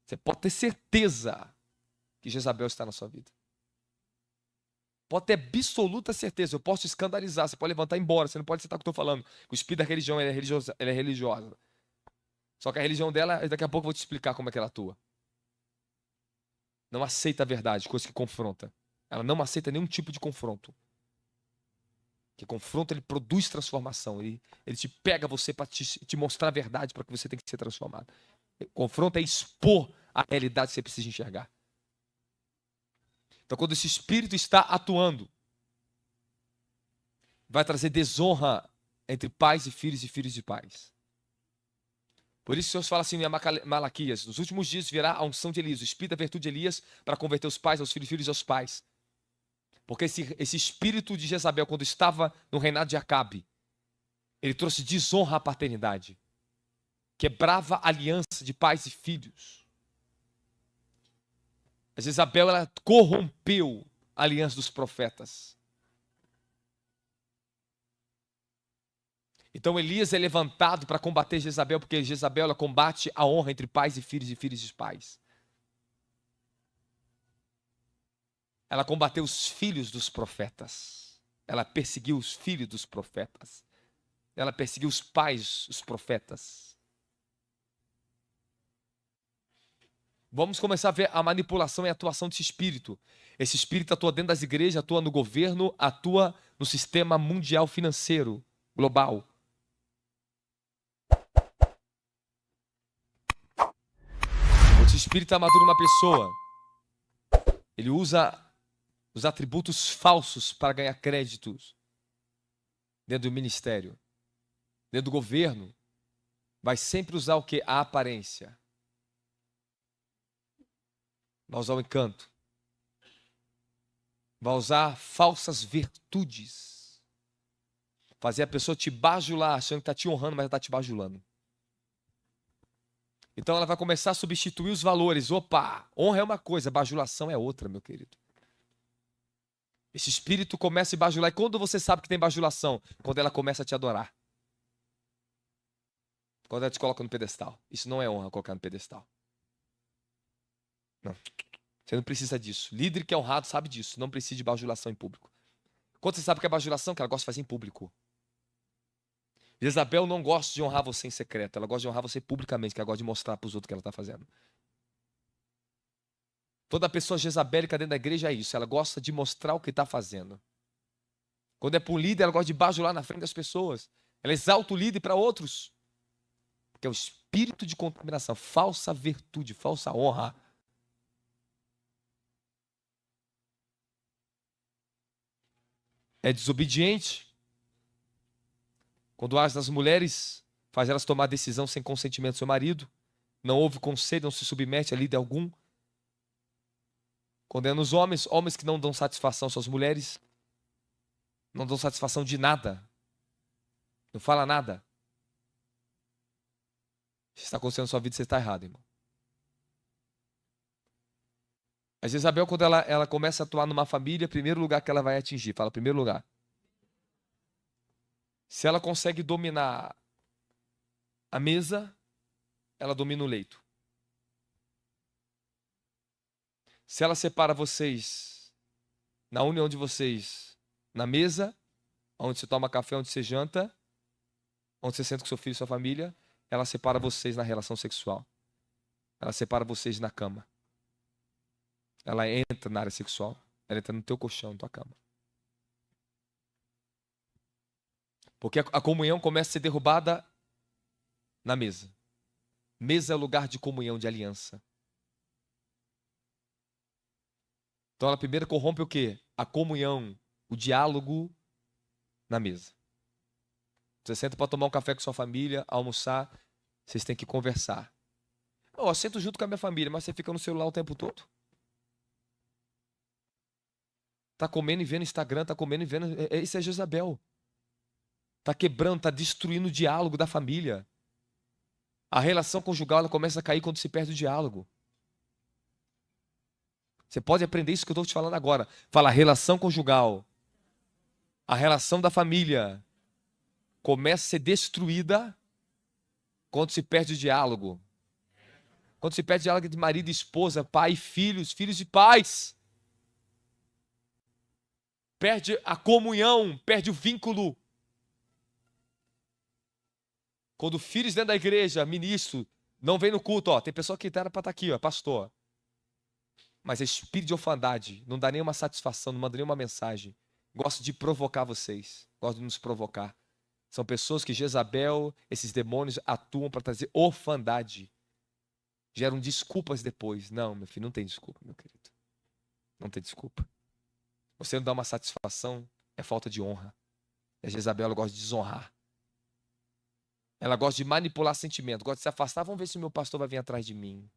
S1: você pode ter certeza que Jezabel está na sua vida. Pode ter absoluta certeza. Eu posso te escandalizar, você pode levantar e ir embora, você não pode aceitar o que eu estou falando. O espírito da religião, ela é religiosa. Só que a religião dela, daqui a pouco eu vou te explicar como é que ela atua. Não aceita a verdade, coisa que confronta. Ela não aceita nenhum tipo de confronto. Que confronto, ele produz transformação. Ele te pega você para te mostrar a verdade, para que você tenha que ser transformado. Confronto é expor a realidade que você precisa enxergar. Então, quando esse espírito está atuando, vai trazer desonra entre pais e filhos de pais. Por isso o Senhor fala assim em Malaquias: nos últimos dias virá a unção de Elias, o espírito da virtude de Elias, para converter os pais aos filhos, filhos aos pais. Porque esse espírito de Jezabel, quando estava no reinado de Acabe, ele trouxe desonra à paternidade. Quebrava a aliança de pais e filhos. A Jezabel, ela corrompeu a aliança dos profetas. Então Elias é levantado para combater Jezabel, porque Jezabel, ela combate a honra entre pais e filhos de pais. Ela combateu os filhos dos profetas. Ela perseguiu os filhos dos profetas. Ela perseguiu os pais, os profetas. Vamos começar a ver a manipulação e a atuação desse espírito. Esse espírito atua dentro das igrejas, atua no governo, atua no sistema mundial financeiro, global. Quando esse espírito está maduro numa pessoa, ele usa os atributos falsos para ganhar créditos dentro do ministério, dentro do governo. Vai sempre usar o quê? A aparência. Vai usar o encanto. Vai usar falsas virtudes. Fazer a pessoa te bajular, achando que está te honrando, mas ela está te bajulando. Então ela vai começar a substituir os valores. Opa, honra é uma coisa, bajulação é outra, meu querido. Esse espírito começa a bajular. E quando você sabe que tem bajulação? Quando ela começa a te adorar. Quando ela te coloca no pedestal. Isso não é honra, colocar no pedestal. Não. Você não precisa disso. Líder que é honrado sabe disso. Não precisa de bajulação em público. Quando você sabe que é bajulação, que ela gosta de fazer em público. Jezabel não gosta de honrar você em secreto. Ela gosta de honrar você publicamente, que ela gosta de mostrar para os outros o que ela está fazendo. Toda pessoa jezabélica dentro da igreja é isso. Ela gosta de mostrar o que está fazendo. Quando é para um líder, ela gosta de bajular na frente das pessoas. Ela exalta o líder para outros. Porque é o espírito de contaminação. Falsa virtude, falsa honra. É desobediente. Quando age nas mulheres, faz elas tomar decisão sem consentimento do seu marido. Não ouve conselho, não se submete a líder algum. Condena os homens, homens que não dão satisfação às suas mulheres. Não dão satisfação de nada. Não fala nada. Se está acontecendo na sua vida, você está errado, irmão. Mas Jezabel, quando ela começa a atuar numa família, primeiro lugar que ela vai atingir, fala primeiro lugar. Se ela consegue dominar a mesa, ela domina o leito. Se ela separa vocês na união de vocês, na mesa, onde você toma café, onde você janta, onde você senta com seu filho e sua família, ela separa vocês na relação sexual. Ela separa vocês na cama. Ela entra na área sexual. Ela entra no teu colchão, na tua cama. Porque a comunhão começa a ser derrubada na mesa. Mesa é o lugar de comunhão, de aliança. Então ela primeiro corrompe o quê? A comunhão, o diálogo na mesa. Você senta para tomar um café com sua família, almoçar, vocês têm que conversar. Eu sento junto com a minha família, mas você fica no celular o tempo todo. Tá comendo e vendo Instagram, tá comendo e vendo... Isso é Jezabel. Tá quebrando, tá destruindo o diálogo da família. A relação conjugal ela começa a cair quando se perde o diálogo. Você pode aprender isso que eu estou te falando agora. Fala, relação conjugal. A relação da família começa a ser destruída quando se perde o diálogo. Quando se perde o diálogo de marido e esposa, pai e filhos, filhos e pais. Perde a comunhão, perde o vínculo. Quando filhos dentro da igreja, ministro, não vem no culto, tem pessoa que era para estar aqui, pastor. Mas é espírito de orfandade, não dá nenhuma satisfação, não manda nenhuma mensagem. Gosta de provocar vocês, gosta de nos provocar. São pessoas que Jezabel, esses demônios, atuam para trazer orfandade. Geram desculpas depois. Não, meu filho, não tem desculpa, meu querido. Não tem desculpa. Você não dá uma satisfação, é falta de honra. E a Jezabel, ela gosta de desonrar. Ela gosta de manipular sentimentos, gosta de se afastar. Vamos ver se o meu pastor vai vir atrás de mim.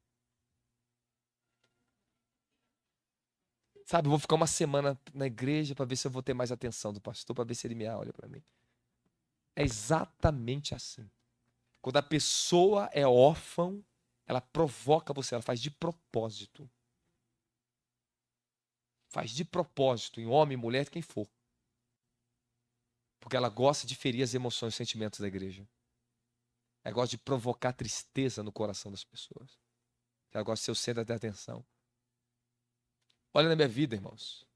S1: Sabe, eu vou ficar uma semana na igreja para ver se eu vou ter mais atenção do pastor, para ver se ele me olha para mim. É exatamente assim. Quando a pessoa é órfã, ela provoca você, ela faz de propósito. Faz de propósito, em homem, mulher, quem for. Porque ela gosta de ferir as emoções e sentimentos da igreja. Ela gosta de provocar tristeza no coração das pessoas. Ela gosta de ser o centro da atenção. Olha na minha vida, irmãos.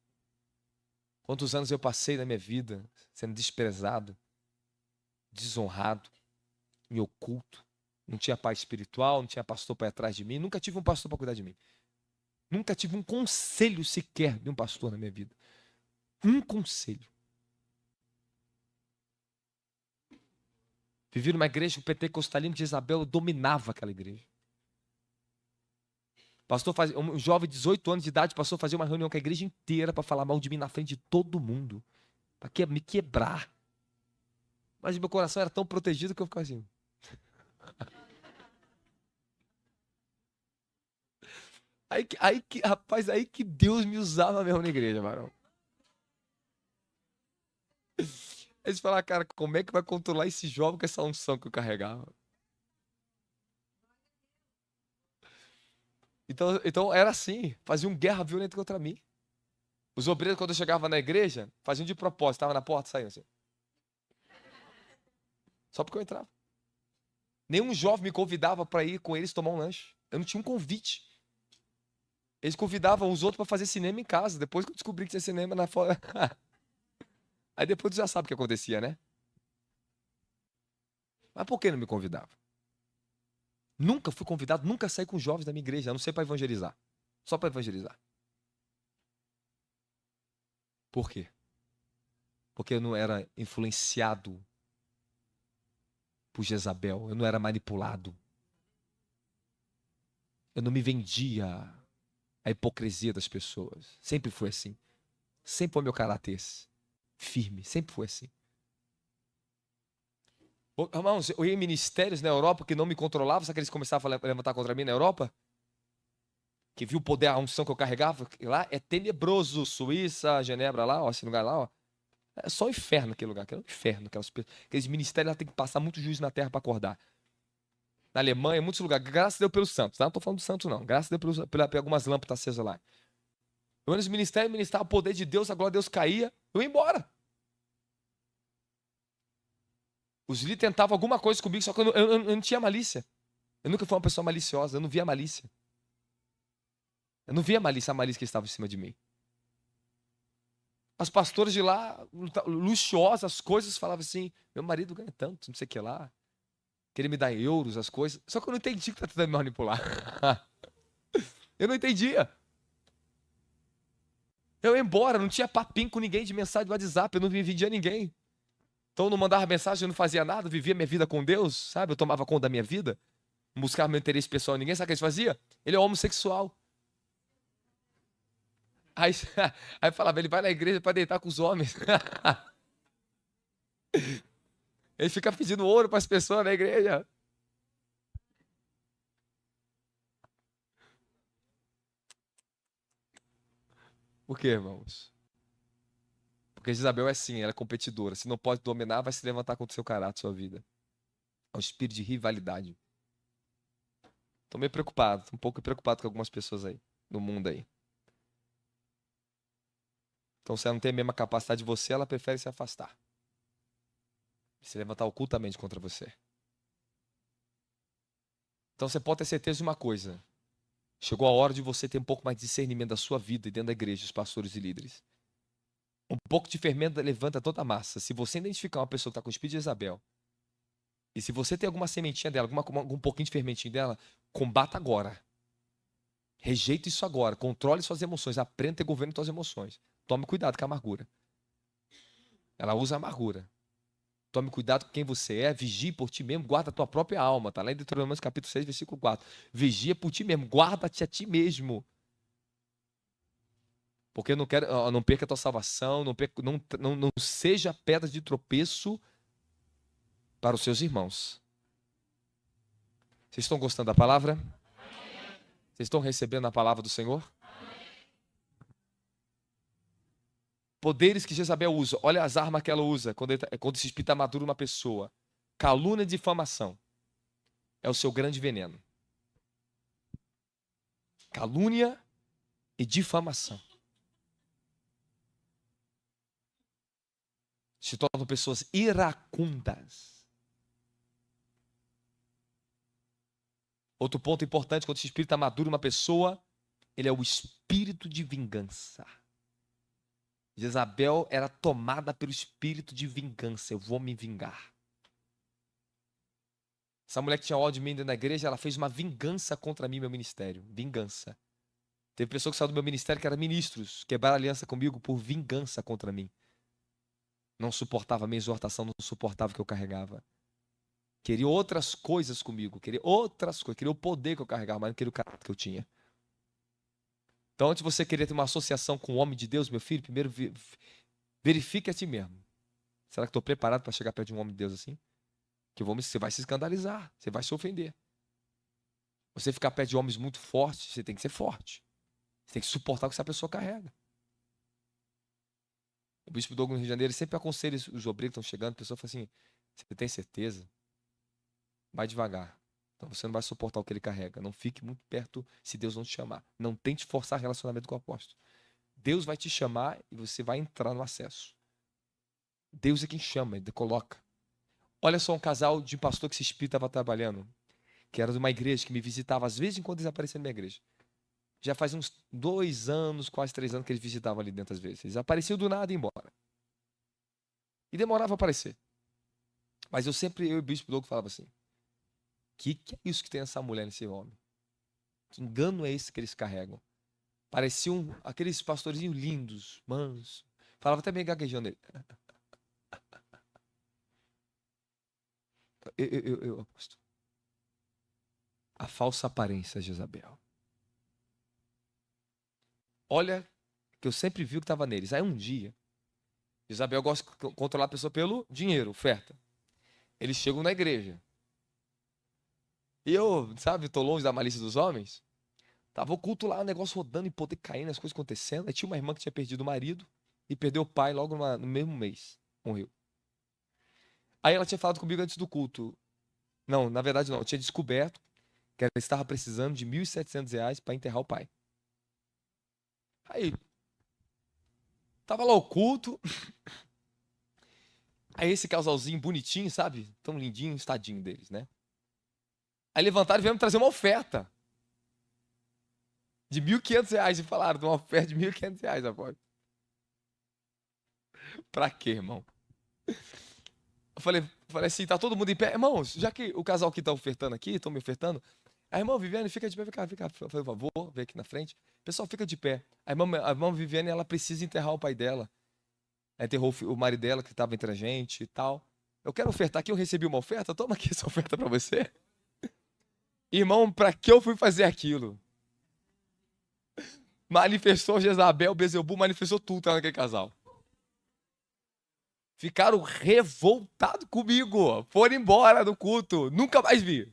S1: Quantos anos eu passei na minha vida sendo desprezado, desonrado, em oculto. Não tinha pai espiritual, não tinha pastor para ir atrás de mim. Nunca tive um pastor para cuidar de mim. Nunca tive um conselho sequer de um pastor na minha vida. Um conselho. Vivi numa igreja pentecostalina que Jezabel dominava aquela igreja. Um jovem de 18 anos de idade passou a fazer uma reunião com a igreja inteira para falar mal de mim na frente de todo mundo. Para me quebrar. Mas meu coração era tão protegido que eu ficava assim. Rapaz, aí que Deus me usava mesmo na igreja, varão. Aí você fala, cara, como é que vai controlar esse jovem com essa unção que eu carregava? Então era assim, faziam guerra violenta contra mim. Os obreiros, quando eu chegava na igreja, faziam de propósito, estavam na porta, saíam assim. Só porque eu entrava. Nenhum jovem me convidava para ir com eles tomar um lanche. Eu não tinha um convite. Eles convidavam os outros para fazer cinema em casa. Depois que eu descobri que tinha cinema na fora. Aí depois tu já sabe o que acontecia, né? Mas por que não me convidava? Nunca fui convidado, nunca saí com jovens da minha igreja, a não ser para evangelizar. Só para evangelizar. Por quê? Porque eu não era influenciado por Jezabel, eu não era manipulado. Eu não me vendia à hipocrisia das pessoas. Sempre foi assim. Sempre foi meu caráter esse. Firme, sempre foi assim. Irmãos, eu ia em ministérios na Europa que não me controlavam, sabe que eles começavam a levantar contra mim na Europa? Que viu o poder, a unção que eu carregava? Lá é tenebroso, Suíça, Genebra lá, ó, esse lugar lá, ó. É só o inferno aquele lugar, aquele é um inferno. Aqueles ministérios lá tem que passar muito juízo na terra para acordar. Na Alemanha, em muitos lugares, graças a Deus pelos santos, tá? Não tô falando do santo, não. Graças a Deus por algumas lâmpadas acesas lá. Eu ia nos ministérios, ministrava o poder de Deus, a glória de Deus caía, eu ia embora. Os líderes tentavam alguma coisa comigo, só que eu não tinha malícia. Eu nunca fui uma pessoa maliciosa, eu não via malícia. Eu não via a malícia que estava em cima de mim. As pastoras de lá, luxuosas, as coisas, falavam assim, meu marido ganha tanto, não sei o que lá. Queria me dar euros, as coisas. Só que eu não entendi que tá tentando me manipular. Eu não entendia. Eu ia embora, não tinha papinho com ninguém de mensagem do WhatsApp, eu não me vendia a ninguém. Então eu não mandava mensagem, eu não fazia nada, vivia minha vida com Deus, sabe? Eu tomava conta da minha vida, não buscava meu interesse pessoal em ninguém. Sabe o que eles faziam? Ele é homossexual. Aí, aí falava, ele vai na igreja para deitar com os homens. Ele fica pedindo ouro para as pessoas na igreja. Por quê, irmãos? Porque Isabel é assim, ela é competidora. Se não pode dominar, vai se levantar contra o seu caráter, sua vida. É um espírito de rivalidade. Tô meio preocupado, tô um pouco preocupado com algumas pessoas aí, no mundo aí. Então, se ela não tem a mesma capacidade de você, ela prefere se afastar. Se levantar ocultamente contra você. Então, você pode ter certeza de uma coisa. Chegou a hora de você ter um pouco mais de discernimento da sua vida e dentro da igreja, os pastores e líderes. Um pouco de fermento levanta toda a massa. Se você identificar uma pessoa que está com o espírito de Isabel, e se você tem alguma sementinha dela, algum pouquinho de fermentinho dela, combata agora. Rejeita isso agora. Controle suas emoções. Aprenda a ter governo das suas emoções. Tome cuidado com a amargura. Ela usa a amargura. Tome cuidado com quem você é. Vigie por ti mesmo. Guarda a tua própria alma. Está lá em Deuteronômio capítulo 6, versículo 4. Vigia por ti mesmo. Guarda-te a ti mesmo. Porque eu não quero, não perca a tua salvação. Não seja pedra de tropeço para os seus irmãos. Vocês estão gostando da palavra? Vocês estão recebendo a palavra do Senhor? Poderes que Jezabel usa. Olha as armas que ela usa quando esse espírito está maduro numa pessoa. Calúnia e difamação. É o seu grande veneno. Calúnia e difamação. Se tornam pessoas iracundas. Outro ponto importante, quando esse espírito está maduro numa pessoa, ele é o espírito de vingança. Jezabel era tomada pelo espírito de vingança. Eu vou me vingar. Essa mulher que tinha ódio de mim dentro da igreja, ela fez uma vingança contra mim e meu ministério. Vingança. Teve pessoa que saiu do meu ministério que eram ministros, quebraram aliança comigo por vingança contra mim. Não suportava a minha exortação, não suportava o que eu carregava. Queria outras coisas comigo, queria outras coisas, queria o poder que eu carregava, mas não queria o caráter que eu tinha. Então, antes de você querer ter uma associação com o homem de Deus, meu filho, primeiro verifique a ti mesmo. Será que estou preparado para chegar perto de um homem de Deus assim? Que você vai se escandalizar, você vai se ofender. Você ficar perto de homens muito fortes, você tem que ser forte. Você tem que suportar o que essa pessoa carrega. O bispo Douglas no Rio de Janeiro sempre aconselha os obreiros que estão chegando, a pessoa fala assim, você tem certeza? Vai devagar. Então você não vai suportar o que ele carrega. Não fique muito perto se Deus não te chamar. Não tente forçar relacionamento com o apóstolo. Deus vai te chamar e você vai entrar no acesso. Deus é quem chama, ele coloca. Olha só um casal de pastor que esse espírito estava trabalhando, que era de uma igreja que me visitava às vezes enquanto eles apareciam na minha igreja. Já faz uns 2 anos, quase 3 anos que eles visitavam ali dentro às vezes. Eles apareciam do nada e iam embora. E demorava a aparecer. Mas eu e o bispo Douglas falava assim, que é isso que tem essa mulher nesse homem? Que engano é esse que eles carregam? Pareciam aqueles pastorzinhos lindos, mansos. Falava até meio gaguejando ele. Eu aposto. A falsa aparência de Jezabel. Olha, que eu sempre vi o que estava neles. Aí um dia, Jezabel gosta de controlar a pessoa pelo dinheiro, oferta. Eles chegam na igreja. E eu, sabe, tô longe da malícia dos homens. Tava o culto lá, o negócio rodando e poder caindo, as coisas acontecendo. Aí tinha uma irmã que tinha perdido o marido e perdeu o pai logo no mesmo mês. Morreu. Aí ela tinha falado comigo antes do culto. Não, na verdade não. Eu tinha descoberto que ela estava precisando de R$ 1.700 para enterrar o pai. Aí, tava lá o culto. Aí esse casalzinho bonitinho, sabe? Tão lindinho, estadinho deles, né? Aí levantaram e vieram me trazer uma oferta de R$ 1.500 e falaram de uma oferta de R$ 1.500, após. Pra quê, irmão? Eu falei assim, tá todo mundo em pé? Irmãos, já que o casal que tá ofertando aqui, estão me ofertando, a irmã Viviane, fica de pé, vem cá, por favor, vem aqui na frente. Pessoal, fica de pé. A irmã Viviane, ela precisa enterrar o pai dela. Ela enterrou o marido dela, que estava entre a gente e tal. Eu quero ofertar aqui, eu recebi uma oferta, toma aqui essa oferta pra você. Irmão, pra que eu fui fazer aquilo? Manifestou Jezabel, Bezelbu, manifestou tudo tá, naquele casal. Ficaram revoltados comigo. Foram embora do culto. Nunca mais vi.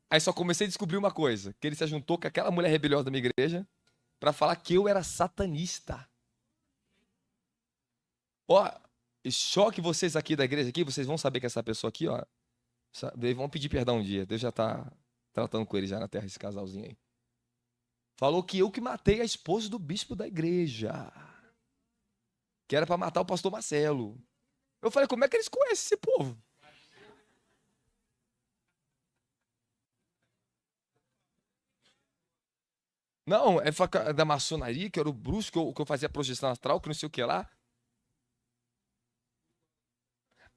S1: Aí só comecei a descobrir uma coisa. Que ele se juntou com aquela mulher rebeliosa da minha igreja para falar que eu era satanista. Ó, só que vocês aqui da igreja aqui, vocês vão saber que essa pessoa aqui, ó, vão pedir perdão um dia. Deus já tá tratando com ele já na terra, esse casalzinho aí. Falou que eu que matei a esposa do bispo da igreja. Que era para matar o pastor Marcelo. Eu falei, como é que eles conhecem esse povo? Não, é da maçonaria, que era o bruxo, que eu fazia projeção astral, que não sei o que lá.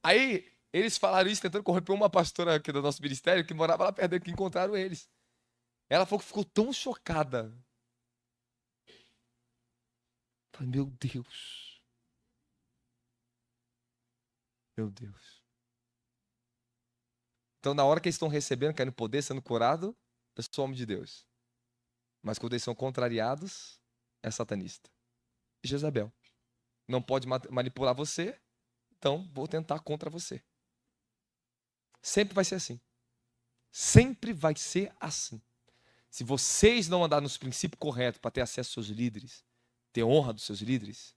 S1: Aí, eles falaram isso tentando corromper uma pastora aqui do nosso ministério, que morava lá perto, que encontraram eles. Ela falou que ficou tão chocada. Falei, meu Deus. Meu Deus. Então, na hora que eles estão recebendo, querendo poder, sendo curado, eu sou homem de Deus. Mas quando eles são contrariados, é satanista. Jezabel. Não pode manipular você, então vou tentar contra você. Sempre vai ser assim. Sempre vai ser assim. Se vocês não andarem nos princípios corretos para ter acesso aos seus líderes, ter honra dos seus líderes,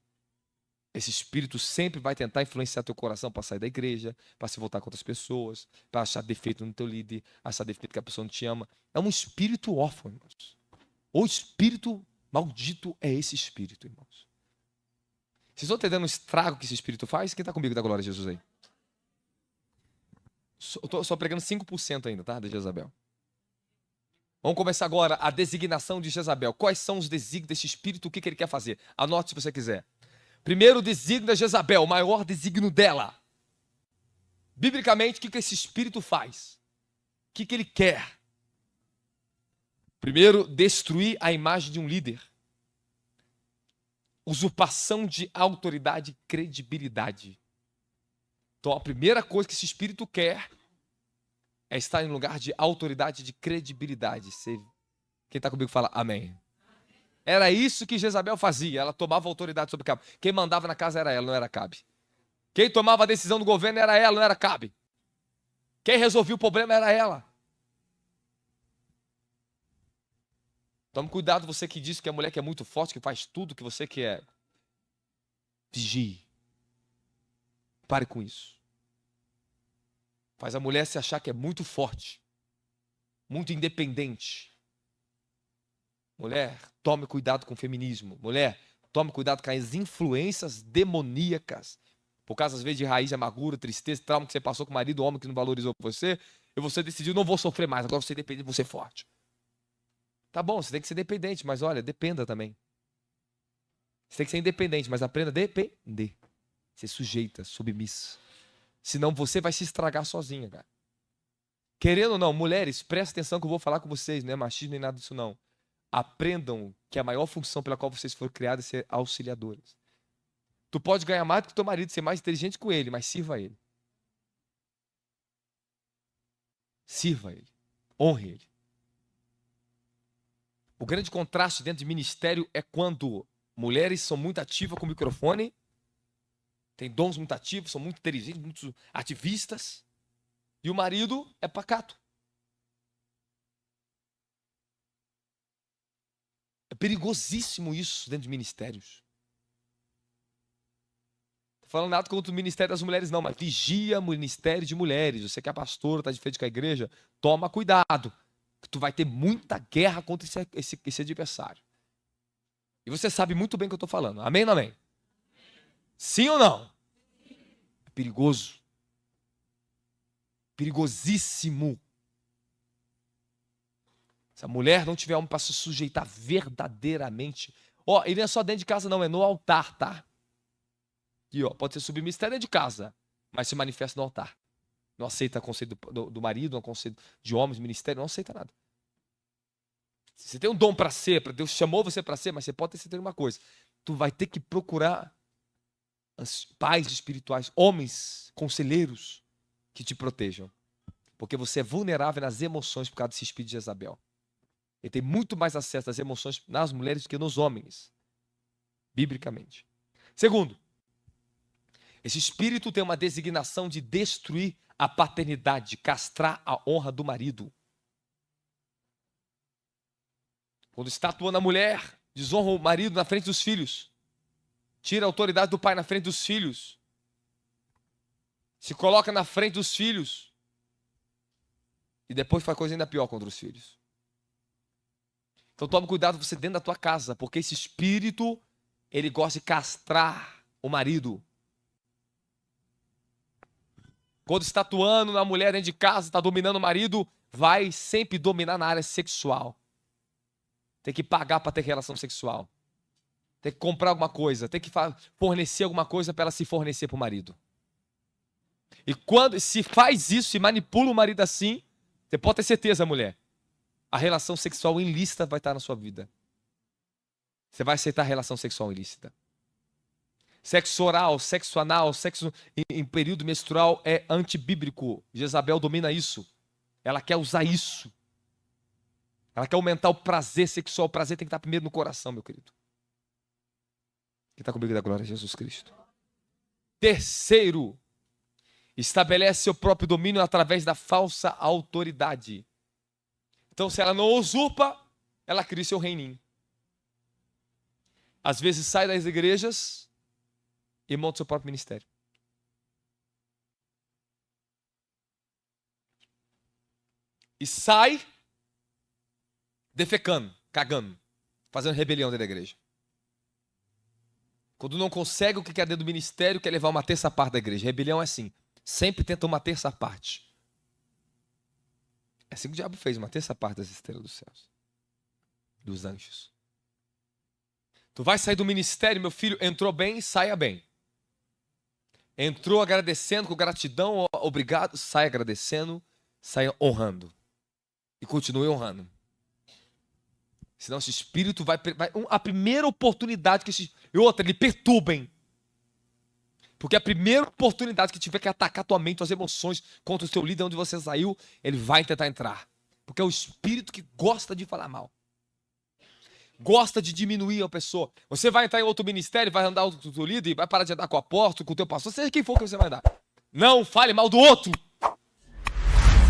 S1: esse espírito sempre vai tentar influenciar teu coração para sair da igreja, para se voltar contra as pessoas, para achar defeito no teu líder, achar defeito que a pessoa não te ama. É um espírito órfão, irmãos. O espírito maldito é esse espírito, irmãos. Vocês estão entendendo o estrago que esse espírito faz? Quem está comigo da glória de Jesus aí? Eu estou só pregando 5% ainda, tá? De Jezabel. Vamos começar agora a designação de Jezabel. Quais são os desígnios desse espírito? O que ele quer fazer? Anote se você quiser. Primeiro desígnio da Jezabel, o maior desígnio dela. Biblicamente, o que esse espírito faz? O que ele quer? Primeiro, destruir a imagem de um líder. Usurpação de autoridade e credibilidade. Então, a primeira coisa que esse espírito quer é estar em um lugar de autoridade, de credibilidade. Quem está comigo fala amém. Era isso que Jezabel fazia. Ela tomava autoridade sobre Acabe. Quem mandava na casa era ela, não era Acabe. Quem tomava a decisão do governo era ela, não era Acabe. Quem resolvia o problema era ela. Tome cuidado, você que diz que a mulher que é muito forte, que faz tudo que você quer. Vigie. Pare com isso. Faz a mulher se achar que é muito forte, muito independente. Mulher, tome cuidado com o feminismo. Mulher, tome cuidado com as influências demoníacas. Por causa, às vezes, de raiz de amargura, tristeza, trauma que você passou com o marido, o homem que não valorizou você, e você decidiu, não vou sofrer mais, agora você é independente, vou ser forte. Tá bom, você tem que ser dependente, mas olha, dependa também. Você tem que ser independente, mas aprenda a depender. Ser sujeita, submissa. Senão você vai se estragar sozinha, cara. Querendo ou não, mulheres, prestem atenção que eu vou falar com vocês, não é machismo nem nada disso não. Aprendam que a maior função pela qual vocês foram criadas é ser auxiliadoras. Tu pode ganhar mais do que teu marido, ser mais inteligente com ele, mas sirva a ele. Sirva a ele. Honre ele. O grande contraste dentro de ministério é quando mulheres são muito ativas com o microfone, têm dons muito ativos, são muito inteligentes, muito ativistas, e o marido é pacato. É perigosíssimo isso dentro de ministérios. Não estou falando nada contra o ministério das mulheres, não, mas vigia o ministério de mulheres. Você que é pastor, está de frente com a igreja, toma cuidado. Que tu vai ter muita guerra contra esse adversário. E você sabe muito bem o que eu estou falando. Amém ou não amém? Sim ou não? É perigoso. Perigosíssimo. Se a mulher não tiver homem para se sujeitar verdadeiramente. Ó, e não é só dentro de casa, não, é no altar, tá? E ó, pode ser submissa dentro de casa, mas se manifesta no altar. Não aceita conceito do marido, não conceito de homens, ministério, não aceita nada. Você tem um dom para ser, para Deus chamou você para ser, mas você pode ter certeza de uma coisa. Tu vai ter que procurar pais espirituais, homens, conselheiros que te protejam. Porque você é vulnerável nas emoções por causa desse espírito de Jezabel. Ele tem muito mais acesso às emoções nas mulheres do que nos homens, biblicamente. Segundo, esse espírito tem uma designação de destruir a paternidade, castrar a honra do marido. Quando está atuando a mulher, desonra o marido na frente dos filhos. Tira a autoridade do pai na frente dos filhos. Se coloca na frente dos filhos. E depois faz coisa ainda pior contra os filhos. Então tome cuidado você dentro da tua casa, porque esse espírito, ele gosta de castrar o marido. Quando está atuando na mulher dentro de casa, está dominando o marido, vai sempre dominar na área sexual. Tem que pagar para ter relação sexual. Tem que comprar alguma coisa, tem que fornecer alguma coisa para ela se fornecer para o marido. E quando se faz isso, se manipula o marido assim, você pode ter certeza, mulher, a relação sexual ilícita vai estar na sua vida. Você vai aceitar a relação sexual ilícita. Sexo oral, sexo anal, sexo em período menstrual é antibíblico. Jezabel domina isso. Ela quer usar isso. Ela quer aumentar o prazer sexual. O prazer tem que estar primeiro no coração, meu querido. Quem está comigo da glória é Jesus Cristo. Terceiro, estabelece seu próprio domínio através da falsa autoridade. Então, se ela não usurpa, ela cria seu reininho. Às vezes sai das igrejas e monta seu próprio ministério. E sai defecando, cagando, fazendo rebelião dentro da igreja. Quando não consegue o que quer dentro do ministério, quer levar uma terça parte da igreja. Rebelião é assim, sempre tenta uma terça parte. É assim que o diabo fez, uma terça parte das estrelas dos céus, dos anjos. Tu vai sair do ministério, meu filho, entrou bem, saia bem. Entrou agradecendo, com gratidão, obrigado, saia agradecendo, saia honrando. E continue honrando. Senão esse espírito vai a primeira oportunidade que e outra, ele perturbem. Porque a primeira oportunidade que tiver que atacar tua mente, tuas emoções, contra o teu líder, onde você saiu, ele vai tentar entrar. Porque é o espírito que gosta de falar mal. Gosta de diminuir a pessoa. Você vai entrar em outro ministério, vai andar com o teu líder, vai parar de andar com o apóstolo, com o teu pastor, seja quem for que você vai andar. Não fale mal do outro.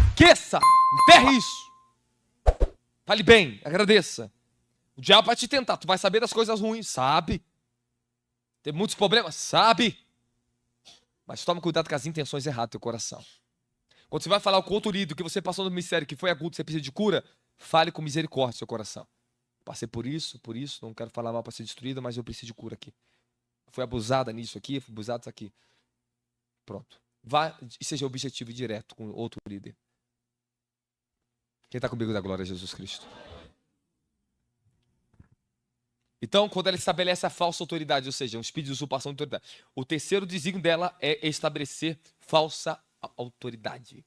S1: Esqueça. Enterre isso. Fale bem, agradeça. O diabo vai te tentar, tu vai saber das coisas ruins, sabe? Tem muitos problemas, sabe? Mas toma cuidado com as intenções erradas do teu coração. Quando você vai falar com outro líder, que você passou no ministério, que foi agudo, você precisa de cura, fale com misericórdia no seu coração. Passei por isso, não quero falar mal para ser destruída, mas eu preciso de cura aqui. Fui abusada nisso aqui, fui abusada nisso aqui. Pronto. Vá e seja objetivo e direto com outro líder. Quem está comigo da glória é Jesus Cristo. Então, quando ela estabelece a falsa autoridade, ou seja, um espírito de usurpação de autoridade, o terceiro desígnio dela é estabelecer falsa autoridade.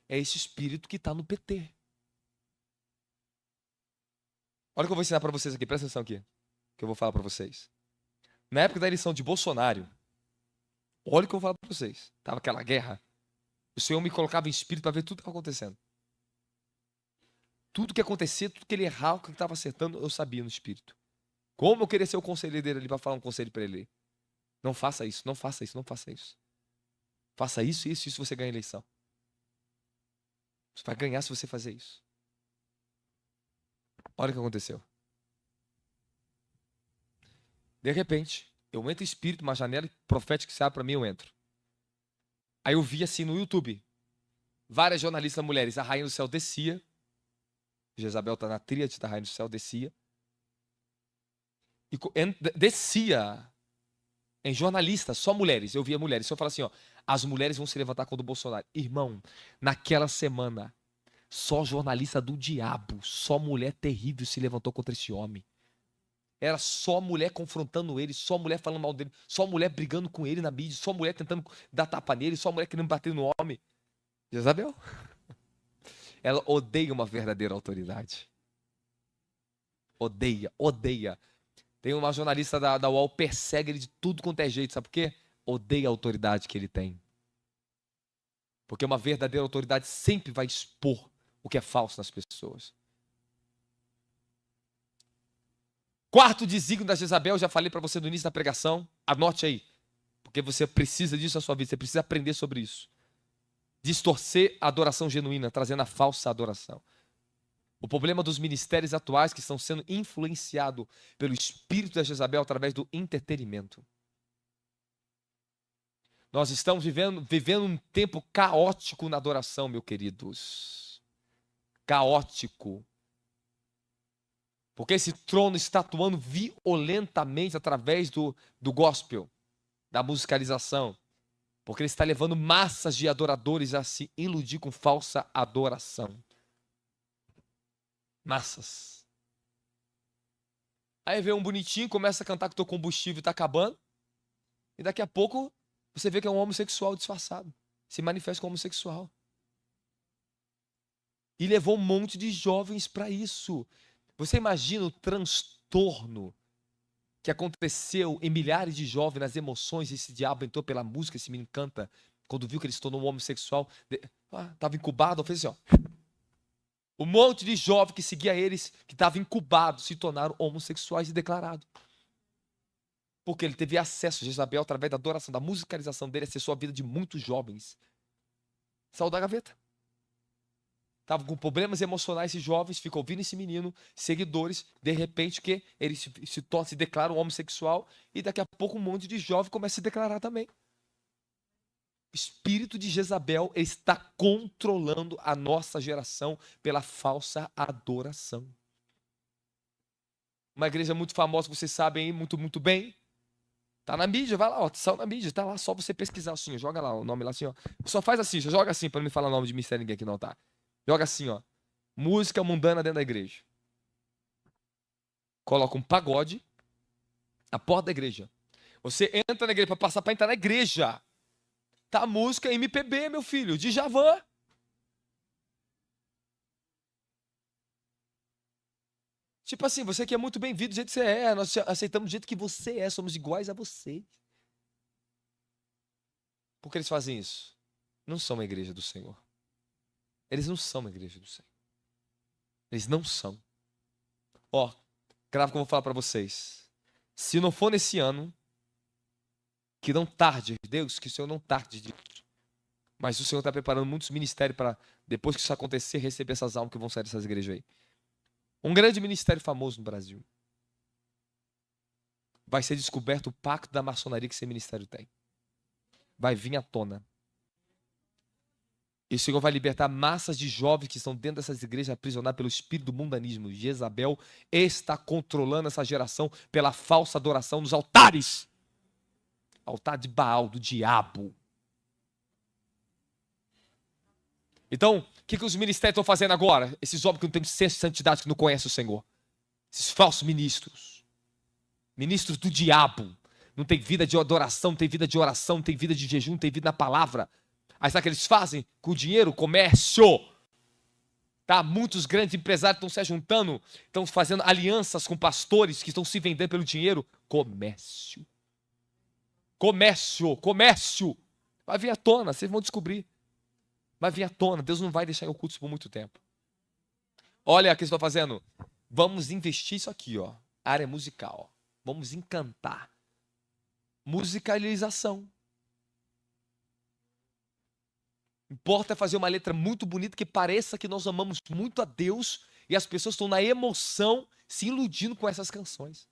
S1: É esse espírito que está no PT. Olha o que eu vou ensinar para vocês aqui, presta atenção aqui, que eu vou falar para vocês. Na época da eleição de Bolsonaro, olha o que eu vou falar para vocês. Tava aquela guerra. O Senhor me colocava em espírito para ver tudo que estava acontecendo. Tudo que acontecia, tudo que ele errava, o que estava acertando, eu sabia no espírito. Como eu queria ser o conselheiro dele ali para falar um conselho para ele. Não faça isso, não faça isso, não faça isso. Faça isso, isso, isso, você ganha a eleição. Você vai ganhar se você fazer isso. Olha o que aconteceu. De repente, eu entro em espírito, uma janela profética que se abre para mim, eu entro. Aí eu vi assim no YouTube, várias jornalistas mulheres, a Rainha do Céu descia, Jezabel está na tríade da Rainha do Céu, descia, e descia em jornalistas, só mulheres, eu via mulheres, se eu falar assim, ó, as mulheres vão se levantar contra o Bolsonaro. Irmão, naquela semana, só jornalista do diabo, só mulher terrível se levantou contra esse homem. Era só mulher confrontando ele, só mulher falando mal dele, só mulher brigando com ele na mídia, só mulher tentando dar tapa nele, só mulher querendo bater no homem. Jezabel. Ela odeia uma verdadeira autoridade. Odeia, odeia. Tem uma jornalista da UOL, persegue ele de tudo quanto é jeito, sabe por quê? Odeia a autoridade que ele tem. Porque uma verdadeira autoridade sempre vai expor o que é falso nas pessoas. Quarto desígnio da Jezabel, já falei para você no início da pregação, anote aí, porque você precisa disso na sua vida, você precisa aprender sobre isso. Distorcer a adoração genuína, trazendo a falsa adoração. O problema dos ministérios atuais que estão sendo influenciados pelo espírito da Jezabel através do entretenimento. Nós estamos vivendo um tempo caótico na adoração, meus queridos. Caótico. Porque esse trono está atuando violentamente através do gospel, da musicalização. Porque ele está levando massas de adoradores a se iludir com falsa adoração. Massas. Aí vem um bonitinho, começa a cantar que o teu combustível está acabando. E daqui a pouco você vê que é um homossexual disfarçado. Se manifesta como homossexual. E levou um monte de jovens para isso. Você imagina o transtorno que aconteceu em milhares de jovens nas emoções? Esse diabo entrou pela música, esse menino canta, quando viu que ele se tornou um homossexual, estava incubado, fez assim, ó. Um monte de jovens que seguia eles, que estavam incubados, se tornaram homossexuais e declarados. Porque ele teve acesso a Jezabel através da adoração, da musicalização dele, acessou a vida de muitos jovens. Saiu da gaveta. Estavam com problemas emocionais esses jovens, ficam ouvindo esse menino, seguidores, de repente que ele se declara um homossexual e daqui a pouco um monte de jovem começa a se declarar também. O espírito de Jezabel está controlando a nossa geração pela falsa adoração. Uma igreja muito famosa, vocês sabem aí muito bem. Tá na mídia, vai lá, ó, saiu na mídia, tá lá, só você pesquisar assim, ó, joga lá o nome lá assim, ó. Só faz assim, já joga assim, para não me falar o nome de mistério ninguém aqui não, tá? Joga assim, ó. Música mundana dentro da igreja. Coloca um pagode na porta da igreja. Você entra na igreja para passar para entrar na igreja. Tá a música MPB, meu filho, Djavan. Tipo assim, você que é muito bem-vindo do jeito que você é, nós aceitamos do jeito que você é, somos iguais a você. Por que eles fazem isso? Não são uma igreja do Senhor. Eles não são uma igreja do Senhor. Eles não são. Ó, grave que eu vou falar para vocês. Se não for nesse ano, que não tarde, Deus, que o Senhor não tarde disso. Mas o Senhor está preparando muitos ministérios para, depois que isso acontecer, receber essas almas que vão sair dessas igrejas aí. Um grande ministério famoso no Brasil. Vai ser descoberto o pacto da maçonaria que esse ministério tem. Vai vir à tona. E o Senhor vai libertar massas de jovens que estão dentro dessas igrejas aprisionados pelo espírito do mundanismo. Jezabel está controlando essa geração pela falsa adoração nos altares. Altar de Baal, do diabo. Então, o que os ministérios estão fazendo agora? Esses homens que não têm senso de santidade, que não conhecem o Senhor. Esses falsos ministros. Ministros do diabo. Não tem vida de adoração, não tem vida de oração, não tem vida de jejum, não tem vida na palavra. Aí sabe o que eles fazem? Com o dinheiro, comércio. Tá? Muitos grandes empresários estão se juntando, estão fazendo alianças com pastores que estão se vendendo pelo dinheiro. Comércio. Comércio, comércio. Vai vir à tona, vocês vão descobrir. Vai vir à tona, Deus não vai deixar em ocultos por muito tempo. Olha o que eu estou fazendo. Vamos investir isso aqui, ó. Área musical. Vamos encantar. Musicalização. Importa fazer uma letra muito bonita que pareça que nós amamos muito a Deus e as pessoas estão na emoção se iludindo com essas canções.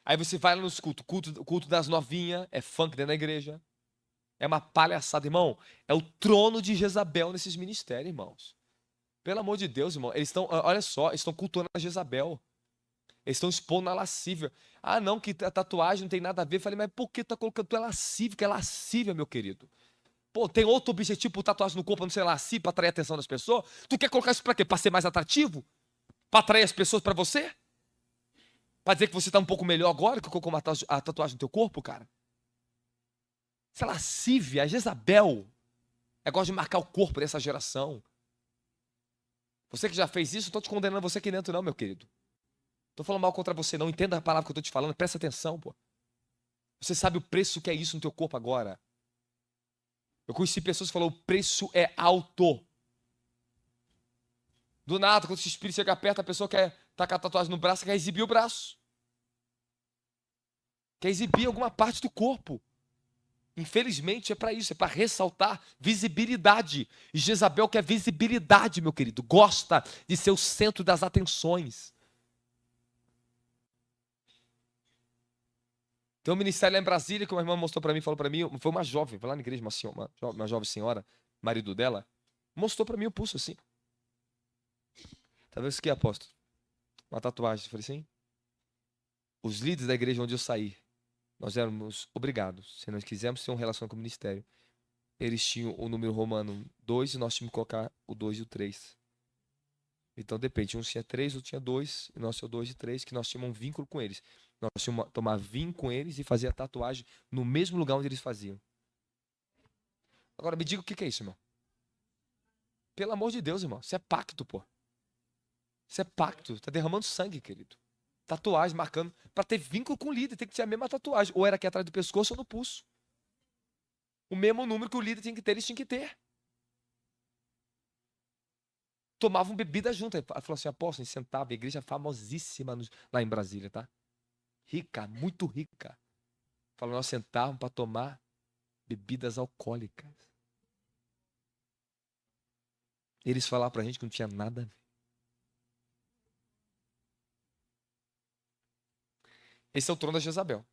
S1: Aí você vai lá nos cultos, culto das novinhas, é funk dentro da igreja. É uma palhaçada, irmão. É o trono de Jezabel nesses ministérios, irmãos. Pelo amor de Deus, irmão. Eles estão, olha só, eles estão cultuando a Jezabel. Eles estão expondo a lascívia. Ah, não, que a tatuagem não tem nada a ver. Eu falei, mas por que tá colocando? Tu é lascívia, que é lascívia, meu querido. Pô, tem outro objetivo por tatuagem no corpo, pra não ser lascívia, pra atrair a atenção das pessoas? Tu quer colocar isso pra quê? Pra ser mais atrativo? Pra atrair as pessoas pra você? Pra dizer que você tá um pouco melhor agora que colocou a tatuagem no teu corpo, cara? Isso é lascívia, a Jezabel. É gosta de marcar o corpo dessa geração. Você que já fez isso, não tô te condenando você aqui dentro não, meu querido. Tô falando mal contra você, não. Entenda a palavra que eu tô te falando, presta atenção, pô. Você sabe o preço que é isso no teu corpo agora? Eu conheci pessoas que falaram, o preço é alto. Do nada, quando esse espírito chega perto, a pessoa quer tacar a tatuagem no braço, quer exibir o braço. Quer exibir alguma parte do corpo. Infelizmente é para isso, é para ressaltar visibilidade. E Jezabel quer visibilidade, meu querido. Gosta de ser o centro das atenções. Tem um ministério lá em Brasília que uma irmã mostrou para mim, falou para mim, foi uma jovem, foi lá na igreja, uma jovem senhora, marido dela, mostrou para mim o pulso assim. Tá vendo isso aqui, apóstolo? Uma tatuagem. Eu falei assim, os líderes da igreja onde eu saí, nós éramos obrigados, se nós quisermos ter um relacionamento com o ministério, eles tinham o número romano 2 e nós tínhamos que colocar o 2 e o 3. Então depende, um tinha 3, outro tinha 2, e nós tínhamos 2 e 3, que nós tínhamos um vínculo com eles. Nós tínhamos que tomar vinho com eles e fazer a tatuagem no mesmo lugar onde eles faziam. Agora me diga o que é isso, irmão. Pelo amor de Deus, irmão. Isso é pacto, pô. Isso é pacto. Tá derramando sangue, querido. Tatuagem, marcando. Pra ter vínculo com o líder, tem que ter a mesma tatuagem. Ou era aqui atrás do pescoço ou no pulso. O mesmo número que o líder tinha que ter, eles tinham que ter. Tomavam bebida junto. Aí falou assim, apóstolo, sentava, a igreja famosíssima lá em Brasília, tá? Rica, muito rica. Falou, nós sentávamos para tomar bebidas alcoólicas. Eles falaram pra gente que não tinha nada a ver. Esse é o trono da Jezabel.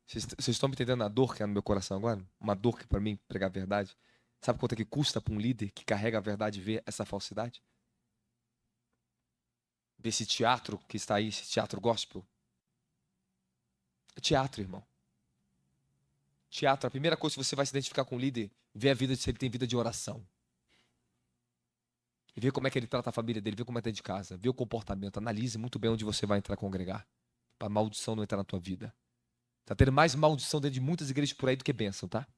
S1: Vocês estão me entendendo a dor que é no meu coração agora? Uma dor que para mim pregar a verdade. Sabe quanto é que custa para um líder que carrega a verdade ver essa falsidade? Ver esse teatro que está aí, esse teatro gospel. É teatro, irmão. Teatro, a primeira coisa que você vai se identificar com o líder, ver a vida se ele tem vida de oração. E ver como é que ele trata a família dele, ver como é que é de casa, ver o comportamento, analise muito bem onde você vai entrar congregar. Para maldição não entrar na tua vida. Tá tendo mais maldição dentro de muitas igrejas por aí do que bênção, tá?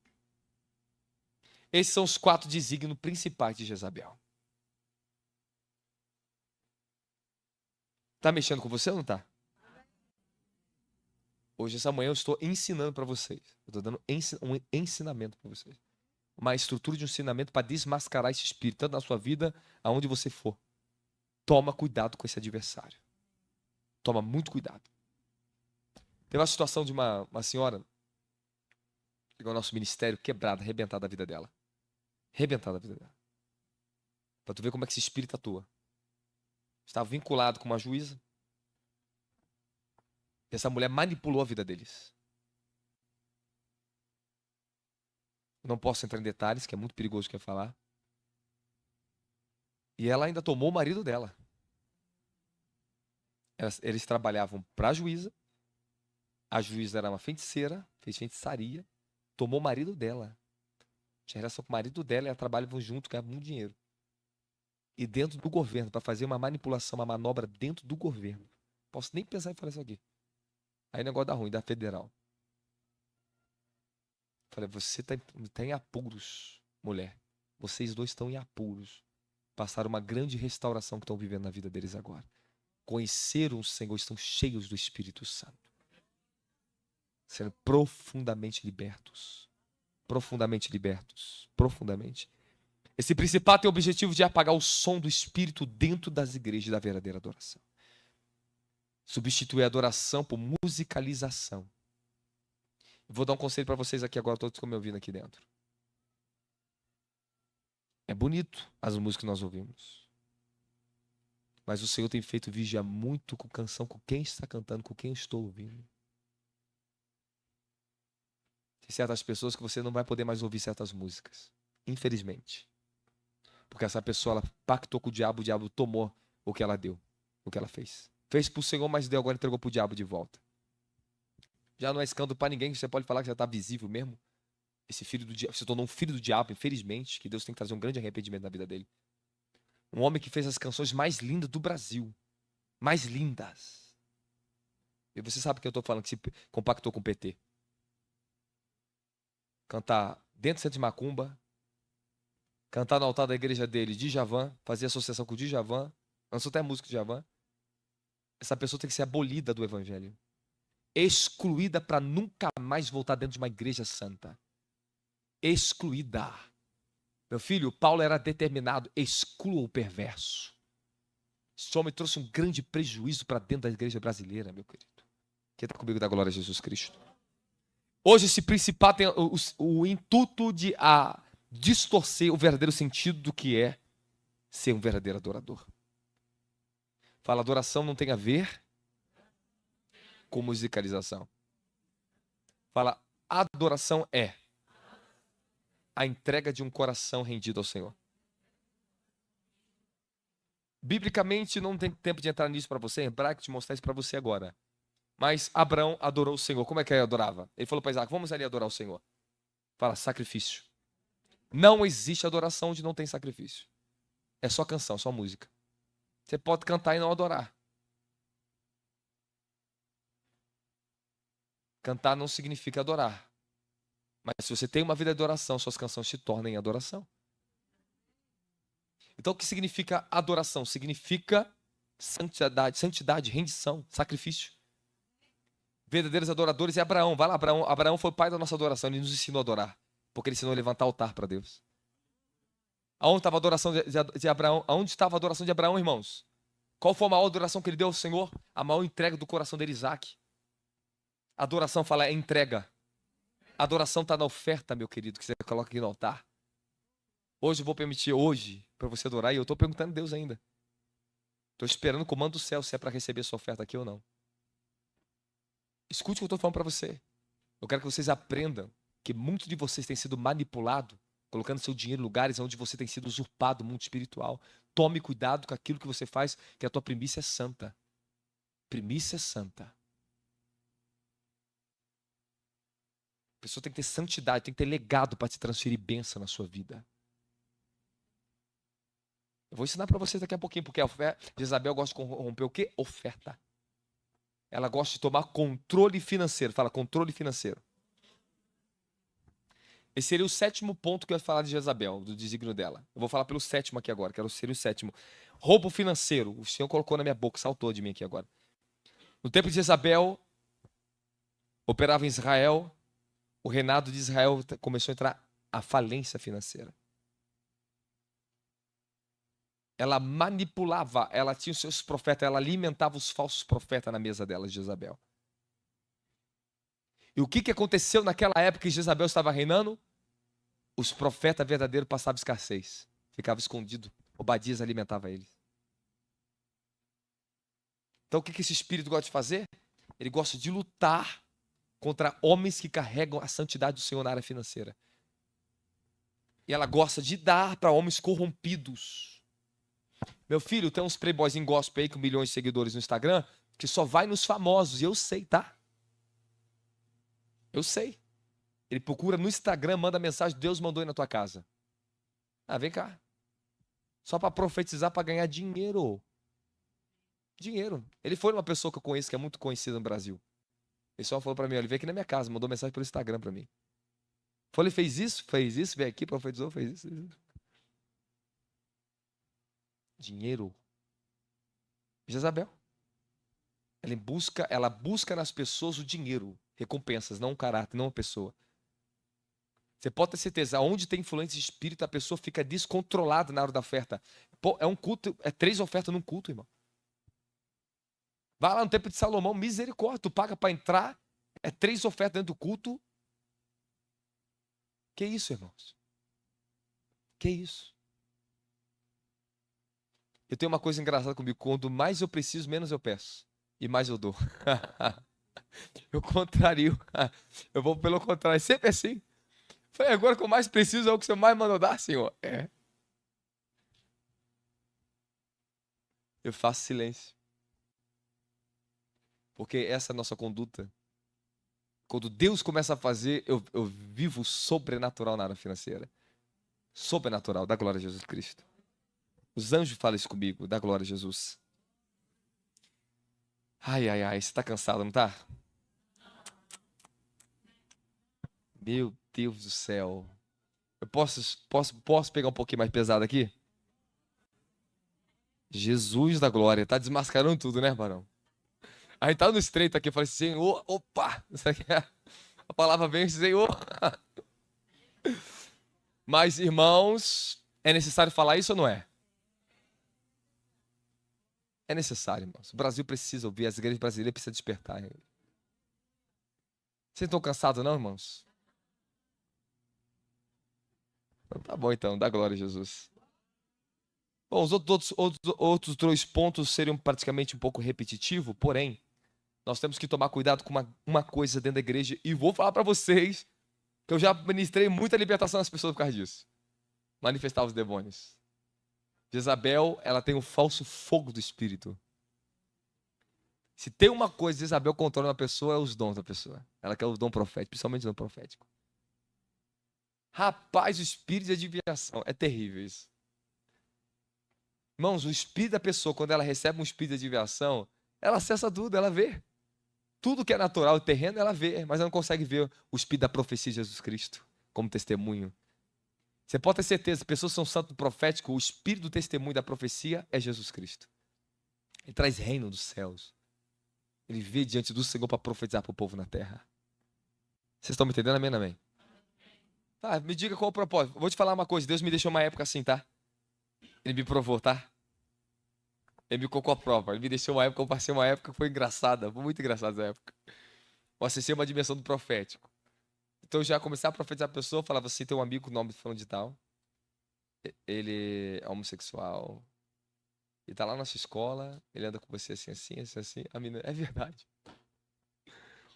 S1: Esses são os 4 desígnios principais de Jezabel. Tá mexendo com você ou não tá? Hoje, essa manhã, eu estou ensinando para vocês. Eu estou dando um ensinamento para vocês. Uma estrutura de ensinamento para desmascarar esse espírito, tanto na sua vida, aonde você for. Toma cuidado com esse adversário. Toma muito cuidado. Teve uma situação de uma senhora, chegou ao nosso ministério, quebrada, arrebentada a vida dela. Arrebentada a vida dela. Para tu ver como é que esse espírito atua. Estava vinculado com uma juíza. E essa mulher manipulou a vida deles. Não posso entrar em detalhes, que é muito perigoso o que eu ia falar. E ela ainda tomou o marido dela. Eles trabalhavam para a juíza. A juíza era uma feiticeira, fez feitiçaria. Tomou o marido dela. Tinha relação com o marido dela e ela trabalhavam junto, ganhavam muito dinheiro. E dentro do governo, para fazer uma manipulação, uma manobra dentro do governo. Posso nem pensar em falar isso aqui. Aí o negócio dá ruim, da federal. Falei, você tá em apuros, mulher. Vocês dois estão em apuros. Passaram uma grande restauração que estão vivendo na vida deles agora. Conheceram o Senhor, estão cheios do Espírito Santo. Sendo profundamente libertos. Profundamente libertos. Profundamente. Esse principado tem o objetivo de apagar o som do Espírito dentro das igrejas da verdadeira adoração. Substituir a adoração por musicalização. Vou dar um conselho para vocês aqui agora, todos que estão me ouvindo aqui dentro. É bonito as músicas que nós ouvimos. Mas o Senhor tem feito vigiar muito com canção, com quem está cantando, com quem eu estou ouvindo. Tem certas pessoas que você não vai poder mais ouvir certas músicas. Infelizmente. Porque essa pessoa, ela pactou com o diabo tomou o que ela deu, o que ela fez. Fez para o Senhor, mas deu, agora entregou para o diabo de volta. Já não é escândalo para ninguém, você pode falar que já está visível mesmo. Esse filho do diabo, se tornou um filho do diabo, infelizmente, que Deus tem que trazer um grande arrependimento na vida dele. Um homem que fez as canções mais lindas do Brasil. Mais lindas. E você sabe que eu estou falando, que se compactou com o PT. Cantar dentro do centro de Macumba, cantar no altar da igreja dele, Djavan, fazer associação com o Djavan, lançou até música de Djavan. Essa pessoa tem que ser abolida do evangelho. Excluída para nunca mais voltar dentro de uma igreja santa. Excluída. Meu filho, Paulo era determinado, exclua o perverso. Esse homem trouxe um grande prejuízo para dentro da igreja brasileira, meu querido. Quem está comigo da glória a Jesus Cristo? Hoje esse principado tem o intuito de distorcer o verdadeiro sentido do que é ser um verdadeiro adorador. Fala, adoração não tem a ver com musicalização. Fala, adoração é a entrega de um coração rendido ao Senhor. Biblicamente, não tem tempo de entrar nisso para você, em hebraico, te mostrar isso para você agora. Mas Abraão adorou o Senhor. Como é que ele adorava? Ele falou para Isaac, vamos ali adorar o Senhor. Fala, sacrifício. Não existe adoração onde não tem sacrifício. É só canção, só música. Você pode cantar e não adorar. Cantar não significa adorar. Mas se você tem uma vida de adoração, suas canções se tornam em adoração. Então o que significa adoração? Significa santidade, rendição, sacrifício. Verdadeiros adoradores é Abraão. Vai lá, Abraão. Abraão foi o pai da nossa adoração. Ele nos ensinou a adorar. Porque ele ensinou a levantar altar para Deus. Aonde estava a adoração de Abraão? Aonde estava a adoração de Abraão, irmãos? Qual foi a maior adoração que ele deu ao Senhor? A maior entrega do coração dele, Isaac. Adoração fala é entrega. A adoração está na oferta, meu querido, que você coloca aqui no altar. Hoje eu vou permitir, para você adorar, e eu estou perguntando a Deus ainda. Estou esperando o comando do céu, se é para receber sua oferta aqui ou não. Escute o que eu estou falando para você. Eu quero que vocês aprendam que muitos de vocês têm sido manipulados, colocando seu dinheiro em lugares onde você tem sido usurpado do mundo espiritual. Tome cuidado com aquilo que você faz, que a tua primícia é santa. Primícia é santa. A pessoa tem que ter santidade, tem que ter legado para te transferir bênção na sua vida. Eu vou ensinar para vocês daqui a pouquinho, porque a oferta, Jezabel gosta de corromper o quê? Oferta. Ela gosta de tomar controle financeiro. Fala, controle financeiro. Esse seria o 7º ponto que eu ia falar de Jezabel, do desígnio dela. Eu vou falar pelo 7º aqui agora, que seria o 7º. Roubo financeiro. O Senhor colocou na minha boca, saltou de mim aqui agora. No tempo de Jezabel, operava em Israel. O reinado de Israel começou a entrar a falência financeira. Ela manipulava, ela tinha os seus profetas, ela alimentava os falsos profetas na mesa dela, de Jezabel. E o que aconteceu naquela época que Jezabel estava reinando? Os profetas verdadeiros passavam escassez, ficavam escondidos. Obadias alimentava eles. Então o que esse espírito gosta de fazer? Ele gosta de lutar contra homens que carregam a santidade do Senhor na área financeira. E ela gosta de dar para homens corrompidos. Meu filho, tem uns playboys em gospel aí com milhões de seguidores no Instagram que só vai nos famosos. E eu sei, tá? Eu sei. Ele procura no Instagram, manda mensagem, Deus mandou ir na tua casa. Ah, vem cá. Só para profetizar, para ganhar dinheiro. Dinheiro. Ele foi uma pessoa que eu conheço, que é muito conhecida no Brasil. Ele só falou para mim, ele veio aqui na minha casa, mandou mensagem pelo Instagram para mim. Falei, fez isso, veio aqui, profetizou, fez isso. Dinheiro. Jezabel. Ela busca nas pessoas o dinheiro, recompensas, não o caráter, não a pessoa. Você pode ter certeza, onde tem influência de espírito, a pessoa fica descontrolada na hora da oferta. Pô, é um culto, é 3 ofertas num culto, irmão. Vai lá no templo de Salomão, misericórdia, tu paga para entrar, é 3 ofertas dentro do culto. Que isso, irmãos? Que isso? Eu tenho uma coisa engraçada comigo, quando mais eu preciso, menos eu peço. E mais eu dou. Eu contrario. Eu vou pelo contrário, é sempre assim. Falei, agora que eu mais preciso é o que você mais mandou dar, Senhor. É. Eu faço silêncio. Porque essa é a nossa conduta. Quando Deus começa a fazer, eu vivo sobrenatural na área financeira. Sobrenatural, da glória a Jesus Cristo. Os anjos falam isso comigo, da glória a Jesus. Ai, ai, ai, você tá cansado, não tá? Meu Deus do céu. Eu posso pegar um pouquinho mais pesado aqui? Jesus da glória, tá desmascarando tudo, né, Barão? Aí tá no estreito aqui, eu falei, Senhor, opa, isso aqui é... a palavra vem, Senhor. Mas, irmãos, é necessário falar isso ou não é? É necessário, irmãos. O Brasil precisa ouvir, as igrejas brasileiras precisam despertar. Vocês estão cansados, não, irmãos? Então, tá bom, então, dá glória a Jesus. Bom, os outros 2 pontos seriam praticamente um pouco repetitivo, porém, nós temos que tomar cuidado com uma coisa dentro da igreja, e vou falar para vocês que eu já ministrei muita libertação nas pessoas por causa disso. Manifestar os demônios. Jezabel, ela tem o falso fogo do espírito. Se tem uma coisa que Jezabel controla na pessoa, é os dons da pessoa. Ela quer o dom profético, principalmente o dom profético. Rapaz, o espírito de adivinhação, é terrível isso. Irmãos, o espírito da pessoa, quando ela recebe um espírito de adivinhação, ela acessa tudo, ela vê. Tudo que é natural e terreno, ela vê, mas ela não consegue ver o espírito da profecia de Jesus Cristo como testemunho. Você pode ter certeza, pessoas são santos proféticos, o espírito do testemunho da profecia é Jesus Cristo. Ele traz reino dos céus. Ele vê diante do Senhor para profetizar para o povo na terra. Vocês estão me entendendo? Amém, amém? Tá, me diga qual é o propósito. Vou te falar uma coisa, Deus me deixou uma época assim, tá? Ele me provou, tá? Ele me colocou a prova. Ele me deixou uma época, eu passei uma época que foi engraçada, foi muito engraçada essa época. Eu acessei uma dimensão do profético. Então eu já comecei a profetizar a pessoa, falava assim, tem um amigo com o nome falando de tal. Ele é homossexual. Ele tá lá na sua escola, ele anda com você assim, assim, assim, assim. A menina, é verdade. O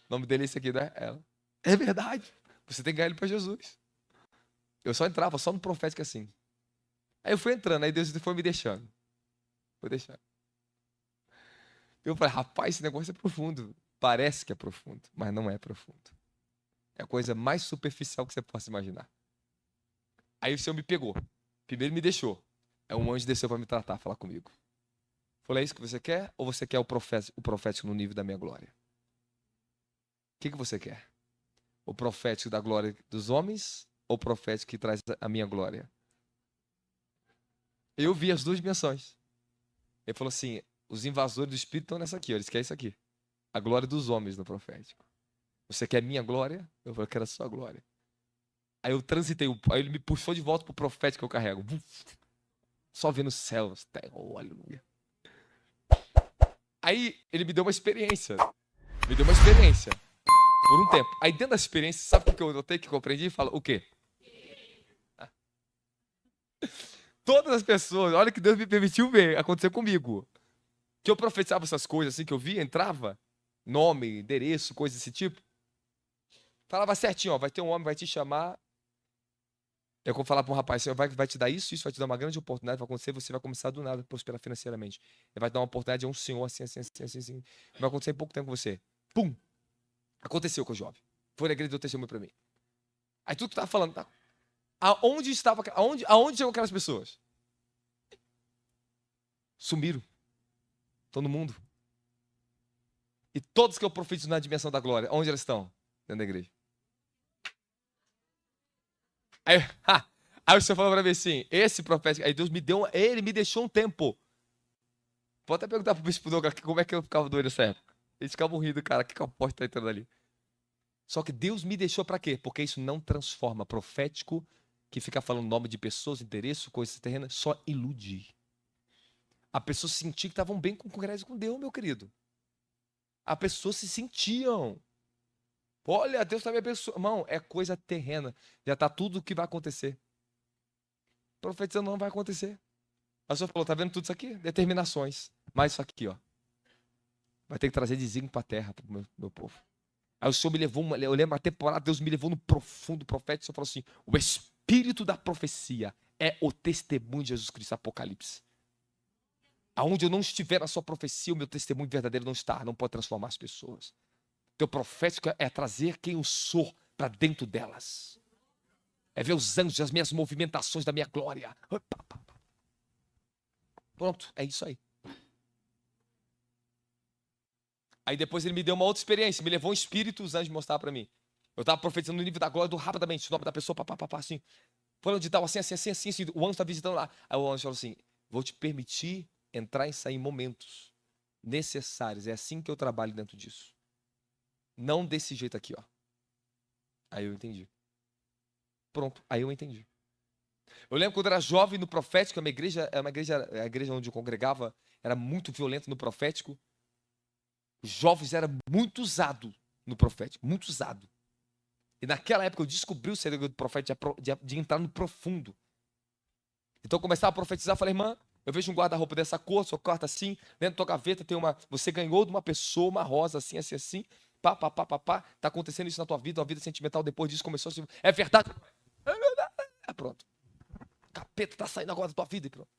S1: nome dele é esse aqui, né? Ela. É verdade. Você tem que ganhar ele pra Jesus. Eu só entrava, só no profético assim. Aí eu fui entrando, aí Deus foi me deixando. Foi deixando. Eu falei, rapaz, esse negócio é profundo. Parece que é profundo, mas não é profundo. É a coisa mais superficial que você possa imaginar. Aí o Senhor me pegou. Primeiro me deixou. Aí um anjo desceu para me tratar, falar comigo. Falei, é isso que você quer? Ou você quer o profético no nível da minha glória? O que você quer? O profético da glória dos homens ou o profético que traz a minha glória? Eu vi as 2 dimensões. Ele falou assim, os invasores do Espírito estão nessa aqui, ó, eles querem isso aqui. A glória dos homens no profético. Você quer minha glória? Eu falei, eu quero a sua glória. Aí eu transitei, aí ele me puxou de volta pro profético que eu carrego. Só vendo os céus, terra, oh, aleluia. Aí ele me deu uma experiência. Me deu uma experiência. Por um tempo. Aí dentro da experiência, sabe o que eu notei, que eu compreendi? Fala, o quê? Todas as pessoas, olha que Deus me permitiu ver acontecer comigo. Que eu profetizava essas coisas assim que eu via, entrava, nome, endereço, coisas desse tipo. Falava certinho, ó, vai ter um homem, vai te chamar. Eu vou falar para um rapaz, assim, vai te dar isso, vai te dar uma grande oportunidade, vai acontecer, você vai começar do nada a prosperar financeiramente. Ele vai te dar uma oportunidade, é um senhor assim, assim, assim, assim, assim. Vai acontecer em pouco tempo com você. Pum! Aconteceu com o jovem. Foi na igreja, deu testemunho para mim. Aí tudo que tava falando, tá? Aonde estava, aonde chegou aquelas pessoas? Sumiram. Estão no mundo. E todos que eu profetizo na dimensão da glória, onde elas estão? Dentro da igreja. Aí, aí o senhor falou pra mim assim, esse profeta, aí Deus me deu, ele me deixou um tempo. Pode até perguntar pro bispo Douglas como é que eu ficava doido nessa época. Eles ficavam rindo, cara, que aposta tá entrando ali. Só que Deus me deixou pra quê? Porque isso não transforma. Profético, que fica falando nome de pessoas, endereço, coisas terrenas, só ilude. A pessoa se sentia que estavam bem com congresso com Deus, meu querido. As pessoas se sentiam. Olha, Deus está me abençoando. Irmão, é coisa terrena. Já está tudo o que vai acontecer. Profetizando não vai acontecer. A senhora falou, tá vendo tudo isso aqui? Determinações. Mas isso aqui, ó. Vai ter que trazer desígnio para a terra, para o meu povo. Aí o Senhor me levou, eu lembro a temporada, Deus me levou no profundo profeta. O Senhor falou assim, o espírito da profecia é o testemunho de Jesus Cristo, Apocalipse. Aonde eu não estiver na sua profecia, o meu testemunho verdadeiro não está, não pode transformar as pessoas. Teu profético é trazer quem eu sou para dentro delas. É ver os anjos, as minhas movimentações da minha glória. Pronto, é isso aí. Aí depois ele me deu uma outra experiência, me levou um espírito, os anjos mostraram para mim. Eu estava profetizando no nível da glória, rapidamente, o nome da pessoa, assim. Falando de tal, assim, o anjo está visitando lá. Aí o anjo falou assim, vou te permitir entrar e sair em momentos necessários. É assim que eu trabalho dentro disso. Não desse jeito aqui, ó. Aí eu entendi. Pronto, aí eu entendi. Eu lembro quando eu era jovem no profético, a igreja onde eu congregava era muito violenta no profético. Os jovens eram muito usados no profético, muito usado. E naquela época eu descobri o segredo do profeta de entrar no profundo. Então eu começava a profetizar, falei, irmã, eu vejo um guarda-roupa dessa cor, sua quarta assim, dentro da tua gaveta tem uma, você ganhou de uma pessoa uma rosa assim, assim, assim, pá, tá acontecendo isso na tua vida, uma vida sentimental, depois disso começou assim, é verdade? Pronto. Capeta tá saindo agora da tua vida e pronto.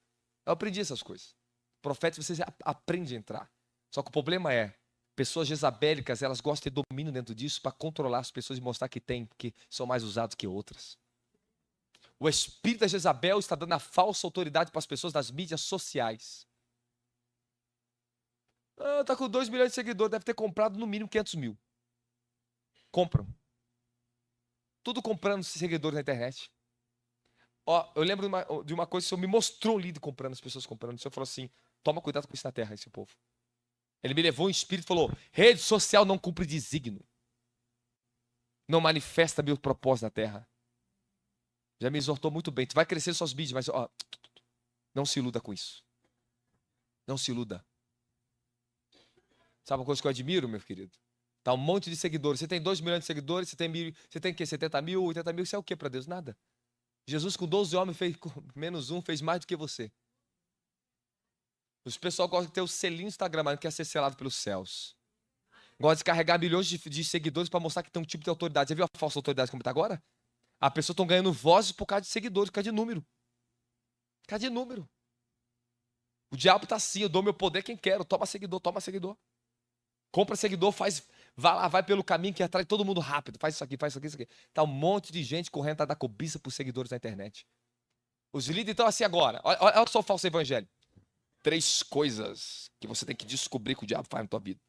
S1: Eu aprendi essas coisas. Profetas, você aprende a entrar. Só que o problema é, pessoas jezabélicas, elas gostam de ter domínio dentro disso para controlar as pessoas e mostrar que tem, que são mais usados que outras. O espírito da Jezabel está dando a falsa autoridade para as pessoas das mídias sociais. Tá com 2 milhões de seguidores, deve ter comprado no mínimo 500 mil. Compram. Tudo comprando seguidores na internet. Ó, eu lembro de uma coisa que o Senhor me mostrou ali de comprando, as pessoas comprando. O Senhor falou assim, toma cuidado com isso na terra, esse povo. Ele me levou em espírito e falou, rede social não cumpre desígnio. Não manifesta meu propósito na terra. Já me exortou muito bem. Tu vai crescer suas mídias, mas ó, não se iluda com isso. Não se iluda. Sabe uma coisa que eu admiro, meu querido? Tá um monte de seguidores. Você tem 2 milhões de seguidores, você tem o quê? 70 mil, 80 mil, isso é o quê para Deus? Nada. Jesus com 12 homens fez menos um, fez mais do que você. Os pessoal gostam de ter o selinho Instagram, mas não quer ser selado pelos céus. Gosta de carregar milhões de seguidores para mostrar que tem um tipo de autoridade. Você viu a falsa autoridade como está agora? A pessoa está ganhando vozes por causa de seguidores, por causa de número. Por causa de número. O diabo está assim, eu dou meu poder quem quero. Toma seguidor, toma seguidor. Compra seguidor, vai pelo caminho que atrai todo mundo rápido. Faz isso aqui, faz isso aqui, isso aqui. Tá um monte de gente correndo atrás da cobiça por seguidores na internet. Os líderes estão assim agora. Olha só o falso evangelho. 3 coisas que você tem que descobrir que o diabo faz na tua vida.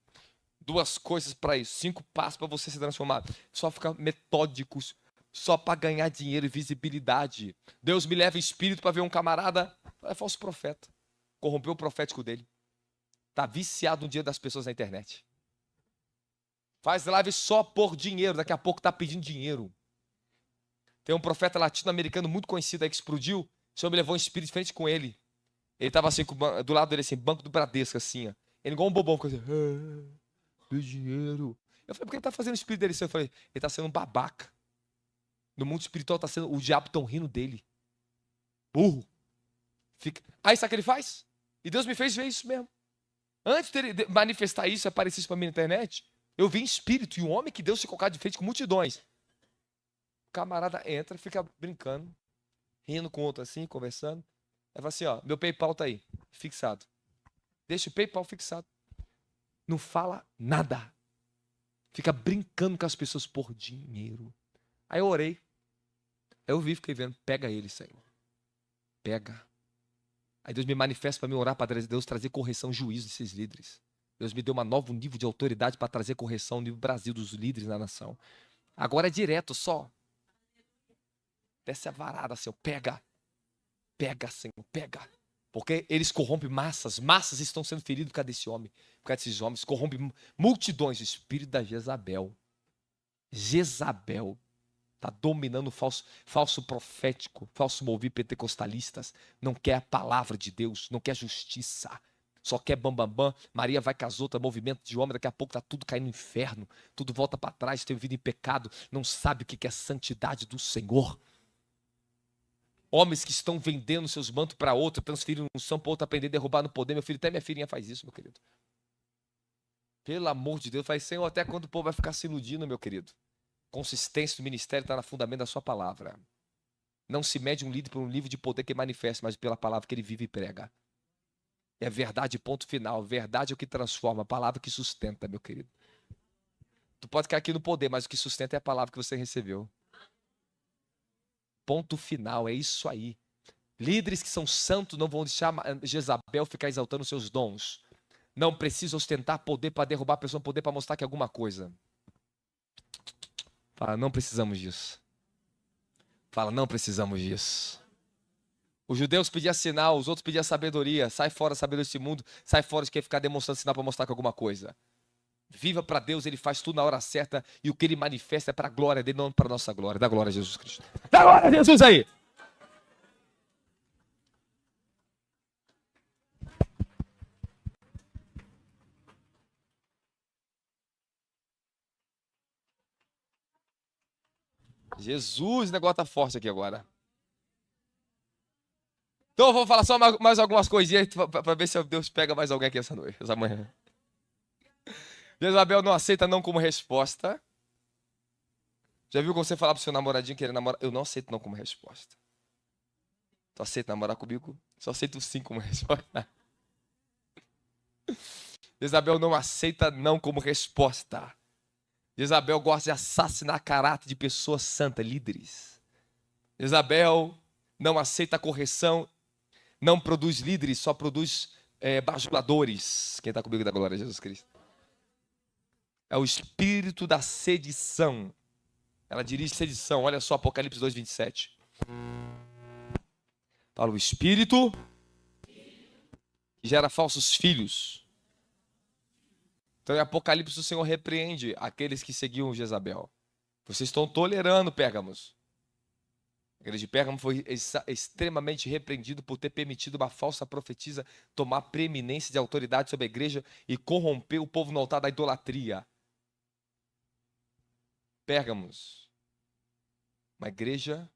S1: 2 coisas para isso. 5 passos para você se transformar. Só ficar metódicos. Só para ganhar dinheiro e visibilidade. Deus me leva em espírito para ver um camarada. É falso profeta. Corrompeu o profético dele. Tá viciado no dia das pessoas na internet. Faz live só por dinheiro. Daqui a pouco tá pedindo dinheiro. Tem um profeta latino-americano muito conhecido aí que explodiu. O Senhor me levou um espírito diferente com ele. Ele tava assim, do lado dele, assim, banco do Bradesco, assim, ó. Ele igual um bobão, ficou assim, meu dinheiro. Eu falei, por que ele tá fazendo o espírito dele assim? Eu falei, ele tá sendo um babaca. No mundo espiritual, tá sendo, o diabo tão rindo dele. Burro. Aí sabe o que ele faz? E Deus me fez ver isso mesmo. Antes de manifestar isso, aparecer isso pra mim na internet, eu vi em espírito, e um homem que Deus se colocar de frente com multidões. O camarada entra, fica brincando, rindo com o outro assim, conversando. Aí fala assim, ó, meu PayPal tá aí, fixado. Deixa o PayPal fixado. Não fala nada. Fica brincando com as pessoas por dinheiro. Aí eu orei. Aí eu vi, fiquei vendo, pega ele, Senhor. Pega. Aí Deus me manifesta para me orar, para Deus trazer correção, juízo desses líderes. Deus me deu um novo nível de autoridade para trazer correção no Brasil dos líderes na nação. Agora é direto, só. Desce a varada, Senhor. Pega. Pega, Senhor. Pega. Porque eles corrompem massas. Massas estão sendo feridas por causa desse homem. Por causa desses homens. Corrompem multidões. O espírito da Jezabel. Jezabel está dominando o falso profético, falso mover pentecostalistas. Não quer a palavra de Deus, não quer justiça. Só quer bambambam. Maria vai com as outras, movimento de homem. Daqui a pouco está tudo caindo no inferno. Tudo volta para trás, tem vida em pecado. Não sabe o que é a santidade do Senhor. Homens que estão vendendo seus mantos para outro, transferindo unção para outro, aprender a derrubar no poder. Meu filho, até minha filhinha faz isso, meu querido. Pelo amor de Deus, faz, Senhor, até quando o povo vai ficar se iludindo, meu querido? Consistência do ministério está no fundamento da sua palavra. Não se mede um líder por um livro de poder que manifesta, mas pela palavra que ele vive e prega. É verdade, ponto final. Verdade é o que transforma, a palavra que sustenta, meu querido. Tu pode ficar aqui no poder, mas o que sustenta é a palavra que você recebeu. Ponto final, é isso aí. Líderes que são santos não vão deixar Jezabel ficar exaltando seus dons. Não precisa ostentar poder para derrubar a pessoa, poder para mostrar que é alguma coisa. Fala, não precisamos disso. Fala, não precisamos disso. Os judeus pediam sinal, os outros pediam sabedoria. Sai fora, sabedoria desse mundo. Sai fora de quem ficar demonstrando sinal para mostrar que é alguma coisa. Viva para Deus, ele faz tudo na hora certa. E o que ele manifesta é para a glória dele, não para a nossa glória. Dá glória a Jesus Cristo. Dá glória a Jesus aí! Jesus, o negócio tá forte aqui agora. Então eu vou falar só mais algumas coisinhas para ver se Deus pega mais alguém aqui essa noite, essa manhã. Jezabel não aceita não como resposta. Já viu quando você falar pro seu namoradinho que ele namora? Eu não aceito não como resposta. Tu aceita namorar comigo? Só aceito sim como resposta. Jezabel não aceita não como resposta. Jezabel gosta de assassinar caráter de pessoas santas, líderes. Jezabel não aceita correção, não produz líderes, só produz bajuladores. Quem está comigo da glória a Jesus Cristo? É o espírito da sedição. Ela dirige sedição. Olha só, Apocalipse 2:27. Fala, o espírito que gera falsos filhos. Então, em Apocalipse, o Senhor repreende aqueles que seguiam Jezabel. Vocês estão tolerando, Pérgamos. A igreja de Pérgamo foi extremamente repreendido por ter permitido uma falsa profetisa tomar preeminência de autoridade sobre a igreja e corromper o povo no altar da idolatria. Pérgamos, uma igreja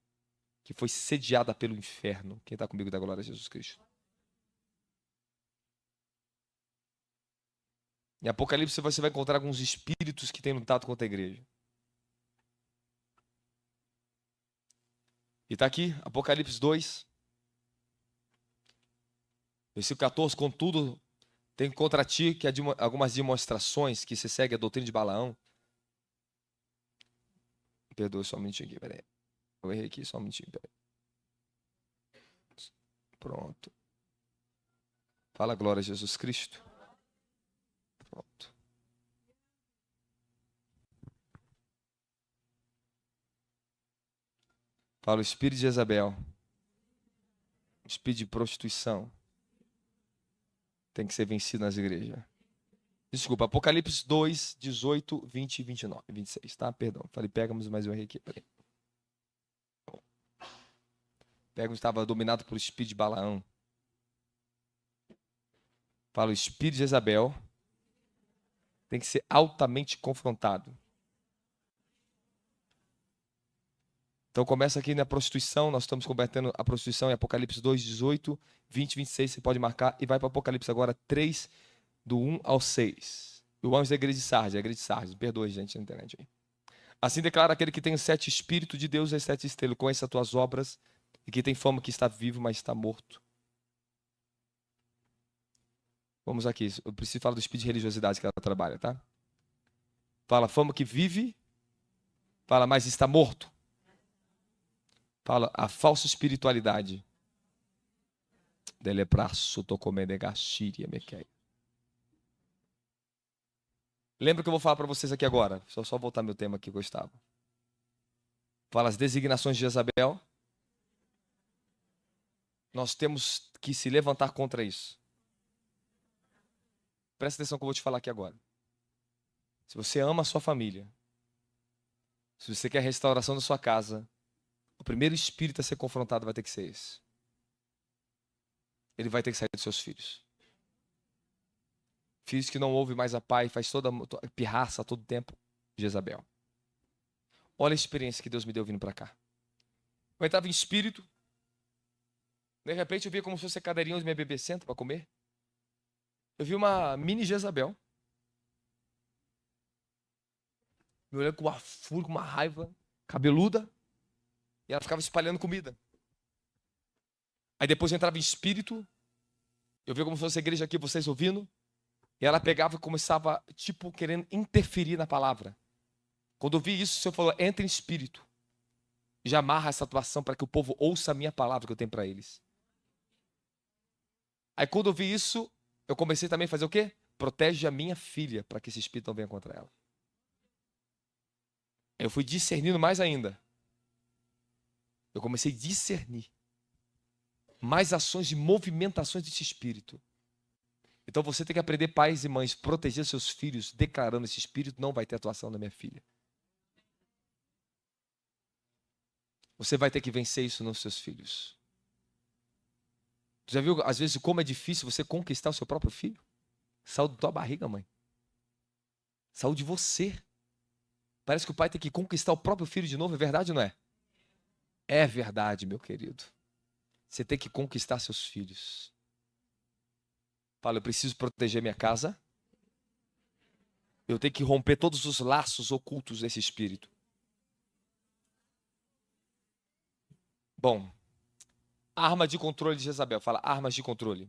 S1: que foi sediada pelo inferno. Quem está comigo da glória a Jesus Cristo? Em Apocalipse você vai encontrar alguns espíritos que têm lutado contra a igreja. E está aqui, Apocalipse 2, versículo 14. Contudo, tem contra ti que algumas demonstrações que se segue a doutrina de Balaão. Perdoa só um minutinho aqui, peraí. Eu errei aqui, só um minutinho, peraí. Pronto. Fala glória a Jesus Cristo. Pronto. Fala o espírito de Jezabel. O espírito de prostituição. Tem que ser vencido nas igrejas. Desculpa, Apocalipse 2, 18, 20 e 29, 26, tá? Perdão, falei Pérgamos, mas eu errei aqui. Peraí. Pérgamos estava dominado pelo espírito de Balaão. Fala, o espírito de Jezabel tem que ser altamente confrontado. Então começa aqui na prostituição, nós estamos combatendo a prostituição em Apocalipse 2, 18, 20, 26, você pode marcar, e vai para Apocalipse agora 3, do 1 ao 6. O anjo da igreja de Sardes, perdoe gente na internet aí. Assim declara aquele que tem os 7 espíritos de Deus e as 7 estrelas, conhece as tuas obras, e que tem fama que está vivo, mas está morto. Vamos aqui, eu preciso falar do espírito de religiosidade que ela trabalha, tá? Fala, fama que vive, fala, mas está morto. Fala, a falsa espiritualidade. Lembra que eu vou falar para vocês aqui agora? Deixa eu só voltar meu tema aqui, Gustavo. Fala as designações de Jezabel. Nós temos que se levantar contra isso. Presta atenção que eu vou te falar aqui agora. Se você ama a sua família, se você quer a restauração da sua casa, o primeiro espírito a ser confrontado vai ter que ser esse. Ele vai ter que sair dos seus filhos. Filhos que não ouvem mais a pai, faz toda pirraça todo tempo, Jezabel. Olha a experiência que Deus me deu vindo para cá. Eu entrava em espírito, de repente eu via como se fosse a cadeirinha onde minha bebê senta para comer. Eu vi uma mini Jezabel, me olhando com uma fúria, com uma raiva, cabeluda, e ela ficava espalhando comida. Aí depois eu entrava em espírito, eu via como se fosse a igreja aqui, vocês ouvindo, e ela pegava e começava, tipo, querendo interferir na palavra. Quando eu vi isso, o Senhor falou, entra em espírito. Já amarra essa atuação para que o povo ouça a minha palavra que eu tenho para eles. Aí quando eu vi isso, eu comecei também a fazer o quê? Protege a minha filha, para que esse espírito não venha contra ela. Eu fui discernindo mais ainda. Eu comecei a discernir mais ações e movimentações desse espírito. Então você tem que aprender, pais e mães, proteger seus filhos, declarando esse espírito não vai ter atuação na minha filha. Você vai ter que vencer isso nos seus filhos. Você já viu, às vezes, como é difícil você conquistar o seu próprio filho? Saiu da tua barriga, mãe. Saiu de você. Parece que o pai tem que conquistar o próprio filho de novo, é verdade ou não é? É verdade, meu querido. Você tem que conquistar seus filhos. Fala, eu preciso proteger minha casa. Eu tenho que romper todos os laços ocultos desse espírito. Bom, arma de controle de Jezabel. Fala, armas de controle.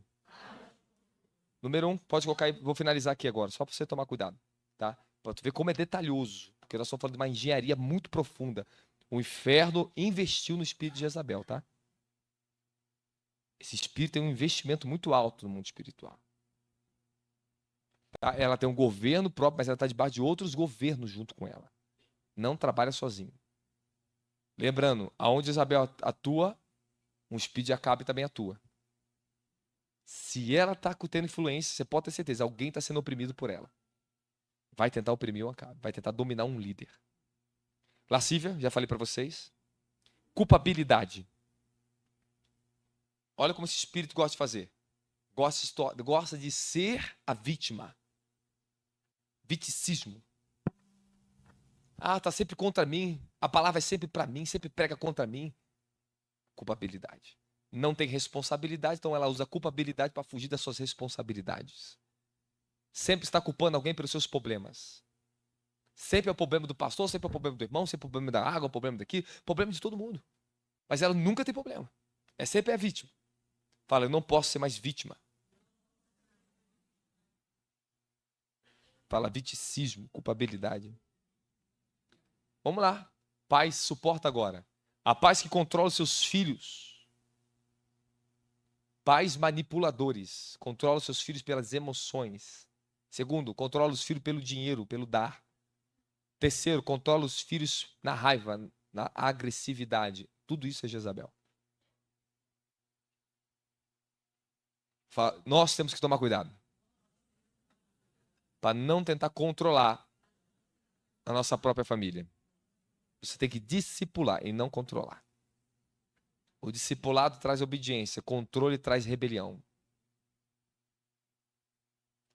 S1: Número 1, pode colocar aí, vou finalizar aqui agora, só para você tomar cuidado, tá? Para tu ver como é detalhoso, porque nós estamos falando de uma engenharia muito profunda. O inferno investiu no espírito de Jezabel, tá? Esse espírito tem um investimento muito alto no mundo espiritual. Tá? Ela tem um governo próprio, mas ela está debaixo de outros governos junto com ela. Não trabalha sozinho. Lembrando, aonde Jezabel atua, um espírito de Acabe também atua. Se ela está tendo influência, você pode ter certeza, alguém está sendo oprimido por ela. Vai tentar oprimir o Acabe, vai tentar dominar um líder. Lascívia, já falei para vocês. Culpabilidade. Olha como esse espírito gosta de fazer. Gosta de ser a vítima. Viticismo. Ah, tá sempre contra mim. A palavra é sempre para mim, sempre prega contra mim. Culpabilidade. Não tem responsabilidade, então ela usa a culpabilidade para fugir das suas responsabilidades. Sempre está culpando alguém pelos seus problemas. Sempre é o problema do pastor, sempre é o problema do irmão, sempre é o problema da água, o problema daqui, problema de todo mundo. Mas ela nunca tem problema. É sempre a vítima. Fala, eu não posso ser mais vítima. Fala, viticismo, culpabilidade. Vamos lá. Pais, suporta agora. A pais que controla os seus filhos. Pais manipuladores. Controla os seus filhos pelas emoções. Segundo, controla os filhos pelo dinheiro, pelo dar. Terceiro, controla os filhos na raiva, na agressividade. Tudo isso é Jezabel. Nós temos que tomar cuidado. para não tentar controlar a nossa própria família. Você tem que discipular e não controlar. O discipulado traz obediência, controle traz rebelião.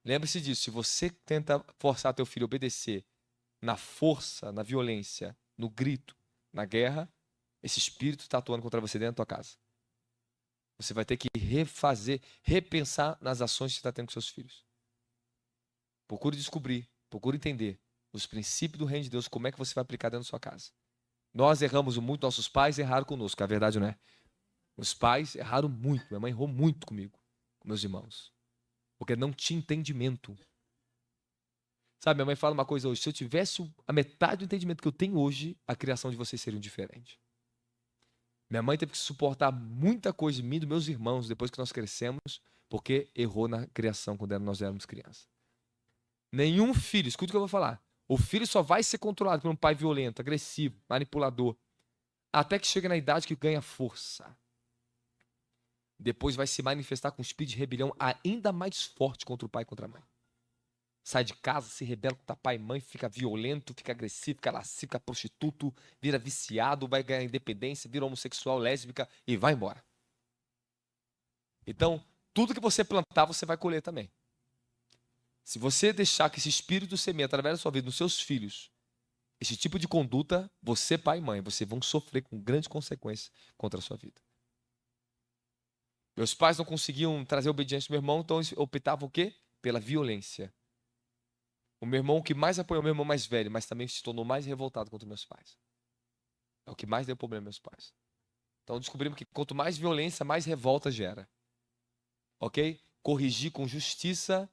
S1: Lembre-se disso, se você tenta forçar teu filho a obedecer na força, na violência, no grito, na guerra, esse espírito está atuando contra você dentro da tua casa. Você vai ter que repensar nas ações que você está tendo com seus filhos. Procure descobrir, procure entender os princípios do reino de Deus, como é que você vai aplicar dentro da sua casa. Nós erramos muito, nossos pais erraram conosco, a verdade não é? Os pais erraram muito, minha mãe errou muito comigo, com meus irmãos. Porque não tinha entendimento. Sabe, minha mãe fala uma coisa hoje, se eu tivesse a metade do entendimento que eu tenho hoje, a criação de vocês seria diferente. Minha mãe teve que suportar muita coisa de mim e dos meus irmãos depois que nós crescemos, porque errou na criação quando nós éramos crianças. Nenhum filho, escuta o que eu vou falar, o filho só vai ser controlado por um pai violento, agressivo, manipulador, até que chega na idade que ganha força. Depois vai se manifestar com um espírito de rebelião ainda mais forte contra o pai e contra a mãe. Sai de casa, se rebela contra pai e mãe, fica violento, fica agressivo, fica lascivo, fica prostituto, vira viciado, vai ganhar independência, vira homossexual, lésbica e vai embora. Então, tudo que você plantar, você vai colher também. Se você deixar que esse espírito semeie através da sua vida, nos seus filhos, esse tipo de conduta, você, pai e mãe, vocês vão sofrer com grandes consequências contra a sua vida. Meus pais não conseguiam trazer obediência ao meu irmão, então eles optavam o quê? Pela violência. O meu irmão que mais apoiou o meu irmão mais velho, mas também se tornou mais revoltado contra meus pais. É o que mais deu problema aos meus pais. Então descobrimos que quanto mais violência, mais revolta gera. Ok? Corrigir com justiça,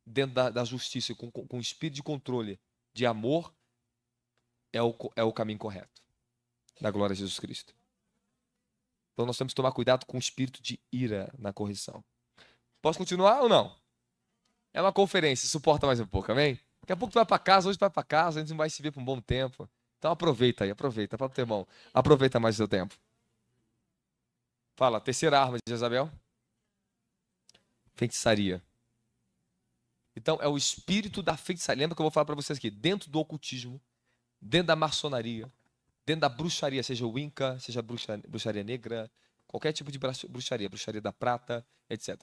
S1: dentro da justiça, com espírito de controle, de amor, é o caminho correto. Da glória a Jesus Cristo. Então nós temos que tomar cuidado com o espírito de ira na correção. Posso continuar ou não? É uma conferência, suporta mais um pouco, amém? Daqui a pouco tu vai para casa, hoje tu vai para casa, a gente não vai se ver por um bom tempo. Então aproveita aí, aproveita. Fala pro teu irmão, aproveita mais o seu tempo. Fala, terceira arma de Jezabel. Feitiçaria. Então é o espírito da feitiçaria. Lembra que eu vou falar para vocês aqui, dentro do ocultismo, dentro da maçonaria, dentro da bruxaria, seja Wicca, seja bruxaria negra, qualquer tipo de bruxaria, bruxaria da prata, etc.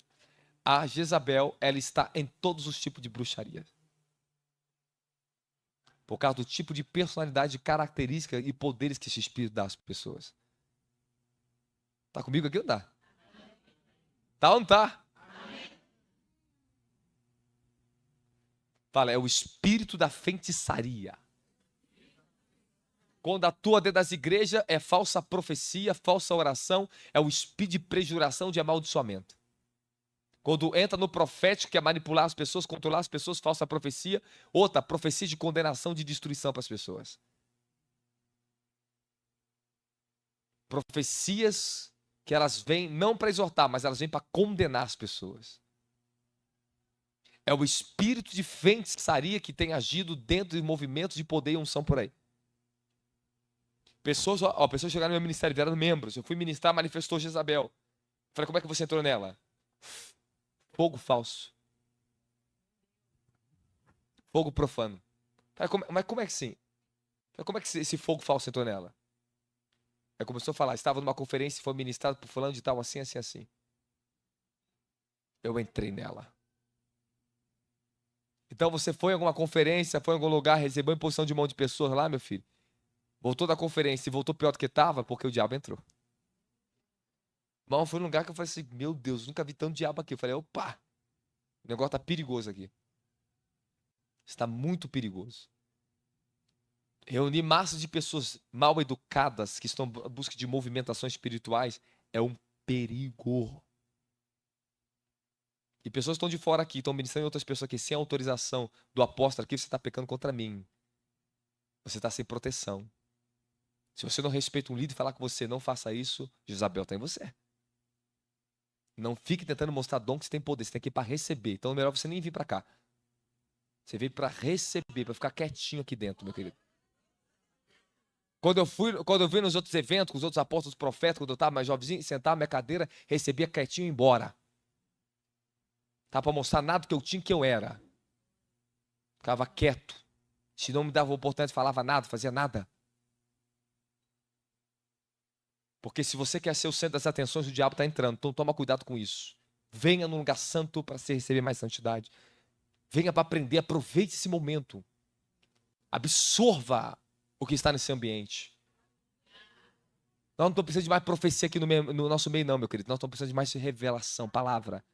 S1: A Jezabel, ela está em todos os tipos de bruxaria. Por causa do tipo de personalidade, característica e poderes que esse espírito dá às pessoas. Tá comigo aqui ou não tá? Tá ou não tá? Fala, é o espírito da feitiçaria. Quando atua dentro das igrejas, é falsa profecia, falsa oração, é o espírito de prejuração, de amaldiçoamento. Quando entra no profético, que é manipular as pessoas, controlar as pessoas, falsa profecia. Outra, profecia de condenação, de destruição para as pessoas. Profecias que elas vêm não para exortar, mas elas vêm para condenar as pessoas. É o espírito de feitiçaria que tem agido dentro de movimentos de poder e unção por aí. Pessoas chegaram no meu ministério, vieram membros. Eu fui ministrar, manifestou Jezabel. Falei, como é que você entrou nela? Fogo falso. Fogo profano. Mas como é que sim? Como é que esse fogo falso entrou nela? Aí começou a falar, estava numa conferência e foi ministrado por fulano de tal, assim, assim, assim. Eu entrei nela. Então você foi em alguma conferência, foi em algum lugar, recebeu imposição de mão de pessoas lá, meu filho. Voltou da conferência e voltou pior do que estava, porque o diabo entrou. Mas foi num lugar que eu falei assim, meu Deus, nunca vi tanto diabo aqui. Eu falei, opa, o negócio tá perigoso aqui. Está muito perigoso. Reunir massas de pessoas mal educadas que estão em busca de movimentações espirituais é um perigo. E pessoas estão de fora aqui, estão ministrando em outras pessoas aqui, sem autorização do apóstolo aqui, você está pecando contra mim. Você está sem proteção. Se você não respeita um líder e falar com você, não faça isso, Jezabel está em você. Não fique tentando mostrar dom que você tem poder, você tem que ir para receber. Então é melhor você nem vir para cá. Você veio para receber, para ficar quietinho aqui dentro, meu querido. Quando eu vi nos outros eventos, com os outros apóstolos, profetas, quando eu estava mais jovenzinho, sentava na minha cadeira, recebia quietinho e ia embora. Tá para mostrar nada que eu tinha que eu era. Ficava quieto. Se não me dava oportunidade, falava nada, fazia nada. Porque se você quer ser o centro das atenções, o diabo está entrando. Então toma cuidado com isso. Venha num lugar santo para você receber mais santidade. Venha para aprender, aproveite esse momento. Absorva o que está nesse ambiente. Nós não estamos precisando de mais profecia aqui no nosso meio, não, meu querido. Nós estamos precisando de mais revelação, palavra.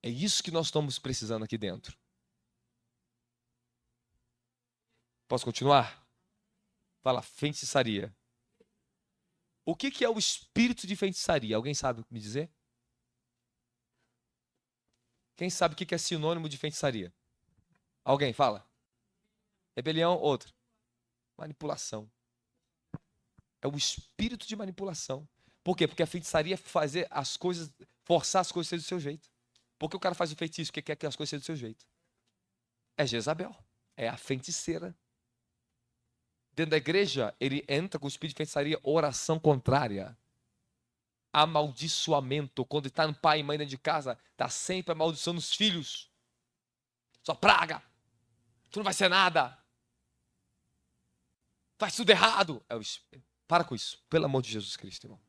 S1: É isso que nós estamos precisando aqui dentro. Posso continuar? Fala, feitiçaria. O que é o espírito de feitiçaria? Alguém sabe me dizer? Quem sabe o que é sinônimo de feitiçaria? Alguém, fala. Rebelião, outro. Manipulação. É o espírito de manipulação. Por quê? Porque a feitiçaria é fazer as coisas, forçar as coisas a serem do seu jeito. Por que o cara faz o feitiço? Porque quer que as coisas sejam do seu jeito. É Jezabel. É a feiticeira. Dentro da igreja, ele entra com o espírito de feitiçaria, oração contrária. Amaldiçoamento. Quando está no pai e mãe dentro de casa, está sempre amaldiçoando os filhos. Só praga. Tu não vai ser nada. Faz tudo errado. Para com isso. Pelo amor de Jesus Cristo, irmão.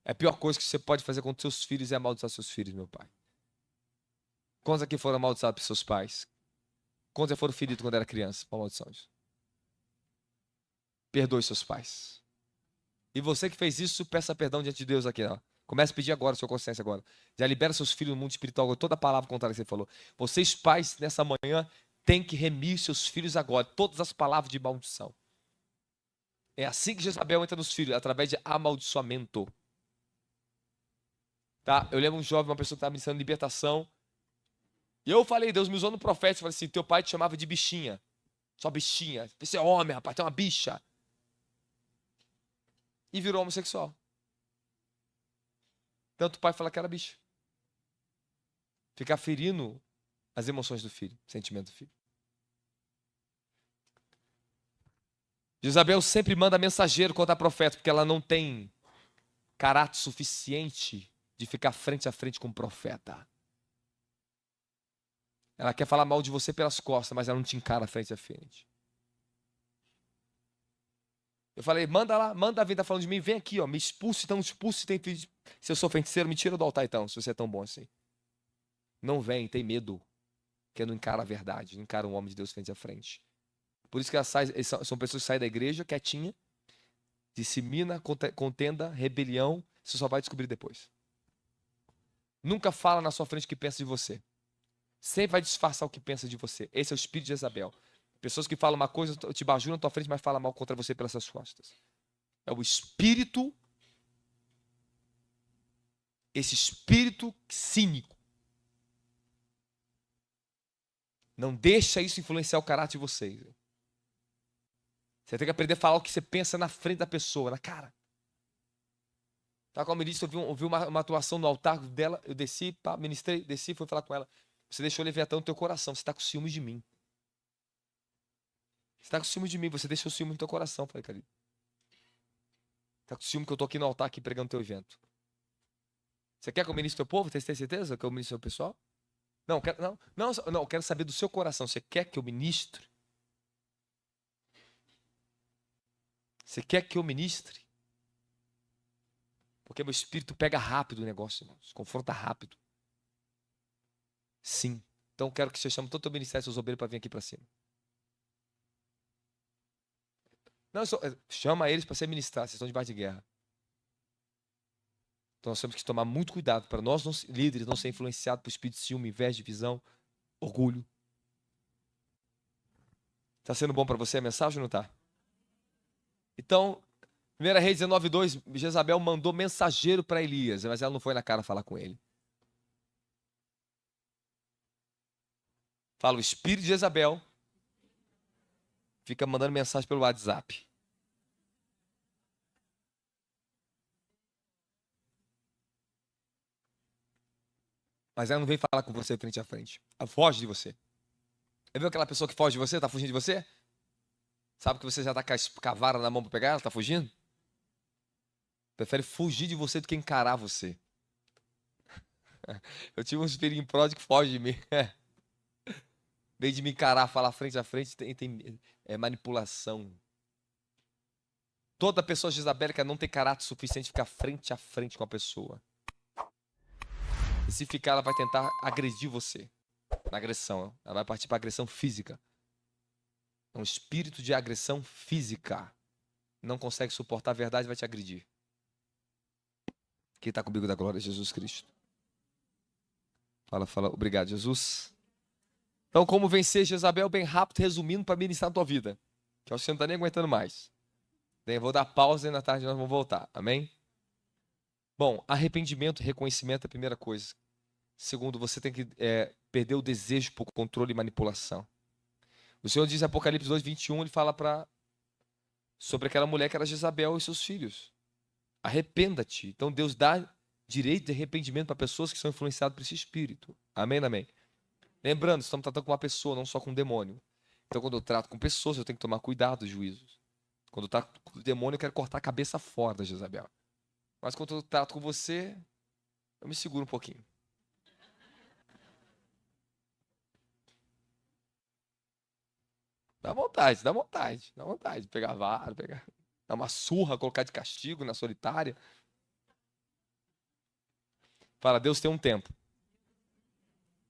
S1: É a pior coisa que você pode fazer com seus filhos é amaldiçoar seus filhos, meu pai. Quantos aqui foram amaldiçados por seus pais? Quantos já foram feridos quando era criança por maldições? Perdoe seus pais. E você que fez isso, peça perdão diante de Deus aqui. Ó. Comece a pedir agora, sua consciência agora. Já libera seus filhos no mundo espiritual, toda a palavra contrária que você falou. Vocês pais, nessa manhã, têm que remir seus filhos agora. Todas as palavras de maldição. É assim que Jezabel entra nos filhos, através de amaldiçoamento. Tá? Eu lembro um jovem, uma pessoa que estava me ensinando libertação. E eu falei, Deus me usou no profeta, falei assim, teu pai te chamava de bichinha. Só bichinha. Você é homem, rapaz, tem uma bicha. E virou homossexual. Tanto o pai fala que era bicho. Ficar ferindo as emoções do filho, o sentimento do filho. Jezabel sempre manda mensageiro contra a profeta, porque ela não tem caráter suficiente de ficar frente a frente com o profeta. Ela quer falar mal de você pelas costas, mas ela não te encara frente a frente. Eu falei, manda lá, manda vir, tá falando de mim, vem aqui, ó, me expulse, então expulse, tem filho. Se eu sou feiticeiro, me tira do altar então, se você é tão bom assim. Não vem, tem medo, porque não encara a verdade, não encara um homem de Deus frente a frente. Por isso que são pessoas que saem da igreja quietinha, dissemina, contenda, rebelião, você só vai descobrir depois. Nunca fala na sua frente o que pensa de você. Sempre vai disfarçar o que pensa de você. Esse é o espírito de Jezabel. Pessoas que falam uma coisa, te bajulam na tua frente, mas falam mal contra você pelas suas costas. É o espírito, esse espírito cínico. Não deixa isso influenciar o caráter de vocês. Você tem que aprender a falar o que você pensa na frente da pessoa, na cara. Tá, como eu disse, eu vi uma atuação no altar dela, eu desci, ministrei, desci, fui falar com ela. Você deixou Leviatã no teu coração, você está com ciúmes de mim. Você está com ciúme de mim, você deixou o ciúme no teu coração. Falei, querido. Está com ciúme que eu estou aqui no altar, aqui pregando teu evento. Você quer que eu ministre teu povo? Tem certeza que eu ministre teu pessoal? Não, eu quero saber do seu coração. Você quer que eu ministre? Você quer que eu ministre? Porque meu espírito pega rápido o negócio, irmãos. Confronta rápido. Sim. Então eu quero que você chame todo o teu ministério, seus obreiros, para vir aqui para cima. Não, chama eles para ser ministrar, vocês estão debaixo de guerra. Então nós temos que tomar muito cuidado para nós, líderes, não ser influenciados por espírito de ciúme, inveja, divisão, orgulho. Está sendo bom para você a mensagem ou não está? Então, 1 Reis 19:2, Jezabel mandou mensageiro para Elias, mas ela não foi na cara falar com ele. Fala, o espírito de Jezabel fica mandando mensagem pelo WhatsApp. Mas ela não vem falar com você frente a frente. Ela foge de você. Já viu aquela pessoa que foge de você? Está fugindo de você? Sabe que você já está com a vara na mão para pegar ela? Está fugindo? Prefere fugir de você do que encarar você. Eu tive um espírito pródigo que foge de mim. vez de me encarar, falar frente a frente, é manipulação. Toda pessoa jezabélica não tem caráter suficiente de ficar frente a frente com a pessoa. E se ficar, ela vai tentar agredir você. Na agressão. Ela vai partir para agressão física. É um espírito de agressão física. Não consegue suportar a verdade, vai te agredir. Quem está comigo da glória é Jesus Cristo. Fala. Obrigado, Jesus. Então, como vencer Jezabel? Bem rápido, resumindo, para ministrar na tua vida. Que você não está nem aguentando mais. Daí eu vou dar pausa e na tarde nós vamos voltar. Amém? Bom, arrependimento e reconhecimento é a primeira coisa. Segundo, você tem que perder o desejo por controle e manipulação. O Senhor diz em Apocalipse 2:21, ele fala sobre aquela mulher que era Jezabel e seus filhos. Arrependa-te. Então Deus dá direito de arrependimento para pessoas que são influenciadas por esse espírito. Amém, amém. Lembrando, estamos tratando com uma pessoa, não só com um demônio. Então quando eu trato com pessoas, eu tenho que tomar cuidado dos juízos. Quando eu trato com o demônio, eu quero cortar a cabeça fora da Jezabel. Mas quando eu trato com você, eu me seguro um pouquinho. Dá vontade. Dá vontade de pegar vara, dar uma surra, colocar de castigo na solitária. Fala, Deus tem um tempo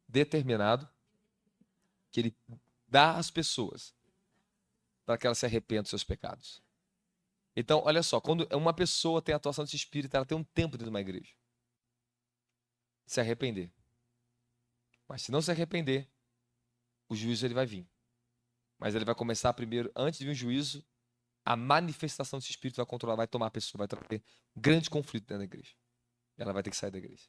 S1: determinado que Ele dá às pessoas para que elas se arrependam dos seus pecados. Então, olha só, quando uma pessoa tem a atuação desse espírito, ela tem um tempo dentro de uma igreja de se arrepender. Mas se não se arrepender, o juízo ele vai vir. Mas ele vai começar primeiro, antes de vir o juízo, a manifestação desse espírito vai controlar, vai tomar a pessoa, vai ter um grande conflito dentro da igreja. Ela vai ter que sair da igreja.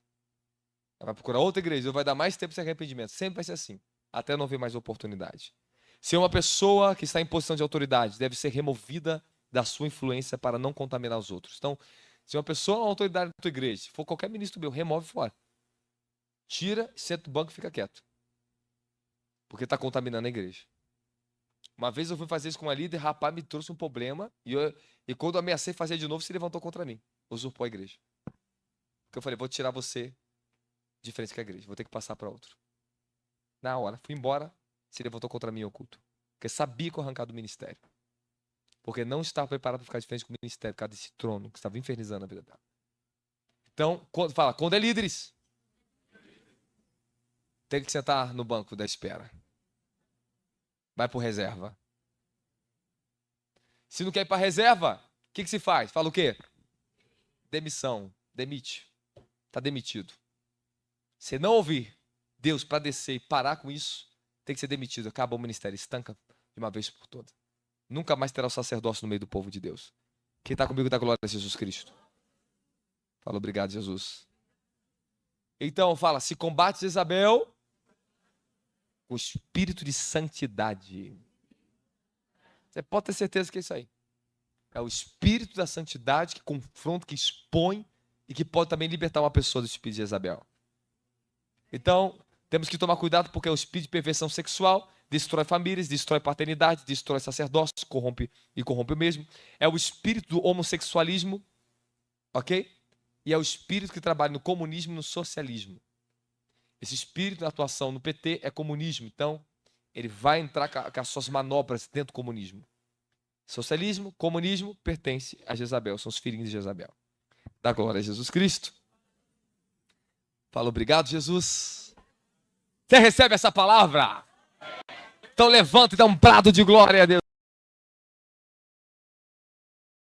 S1: Ela vai procurar outra igreja, vai dar mais tempo de arrependimento. Sempre vai ser assim, até não haver mais oportunidade. Se uma pessoa que está em posição de autoridade deve ser removida da sua influência para não contaminar os outros. Então, se uma pessoa é uma autoridade da tua igreja, se for qualquer ministro meu, remove fora. Tira, senta no banco e fica quieto. Porque está contaminando a igreja. Uma vez eu fui fazer isso com uma líder, rapaz, me trouxe um problema, e quando eu ameacei fazer de novo, se levantou contra mim. Usurpou a igreja. Porque eu falei, vou tirar você de frente com a igreja, vou ter que passar para outro. Na hora, fui embora, se levantou contra mim em oculto. Porque sabia que eu ia arrancar do ministério. Porque não estava preparado para ficar de frente com o ministério, por causa desse trono que estava infernizando a vida dela. Então, quando é líderes, tem que sentar no banco da espera. Vai por reserva. Se não quer ir para reserva, o que se faz? Fala o quê? Demissão. Demite. Está demitido. Se não ouvir Deus para descer e parar com isso, tem que ser demitido. Acaba o ministério. Estanca de uma vez por todas. Nunca mais terá o sacerdócio no meio do povo de Deus. Quem está comigo dá glória a Jesus Cristo. Fala, obrigado, Jesus. Então, fala, se combate Jezabel com espírito de santidade. Você pode ter certeza que é isso aí. É o espírito da santidade que confronta, que expõe e que pode também libertar uma pessoa do espírito de Jezabel. Então, temos que tomar cuidado porque o espírito de perversão sexual destrói famílias, destrói paternidade, destrói sacerdócio, corrompe o mesmo. É o espírito do homossexualismo, ok? E é o espírito que trabalha no comunismo e no socialismo. Esse espírito na atuação no PT é comunismo, então ele vai entrar com as suas manobras dentro do comunismo. Socialismo, comunismo, pertence a Jezabel, são os filhinhos de Jezabel. Dá glória a Jesus Cristo. Fala, obrigado, Jesus. Você recebe essa palavra? Então levanta e dá um brado de glória a Deus.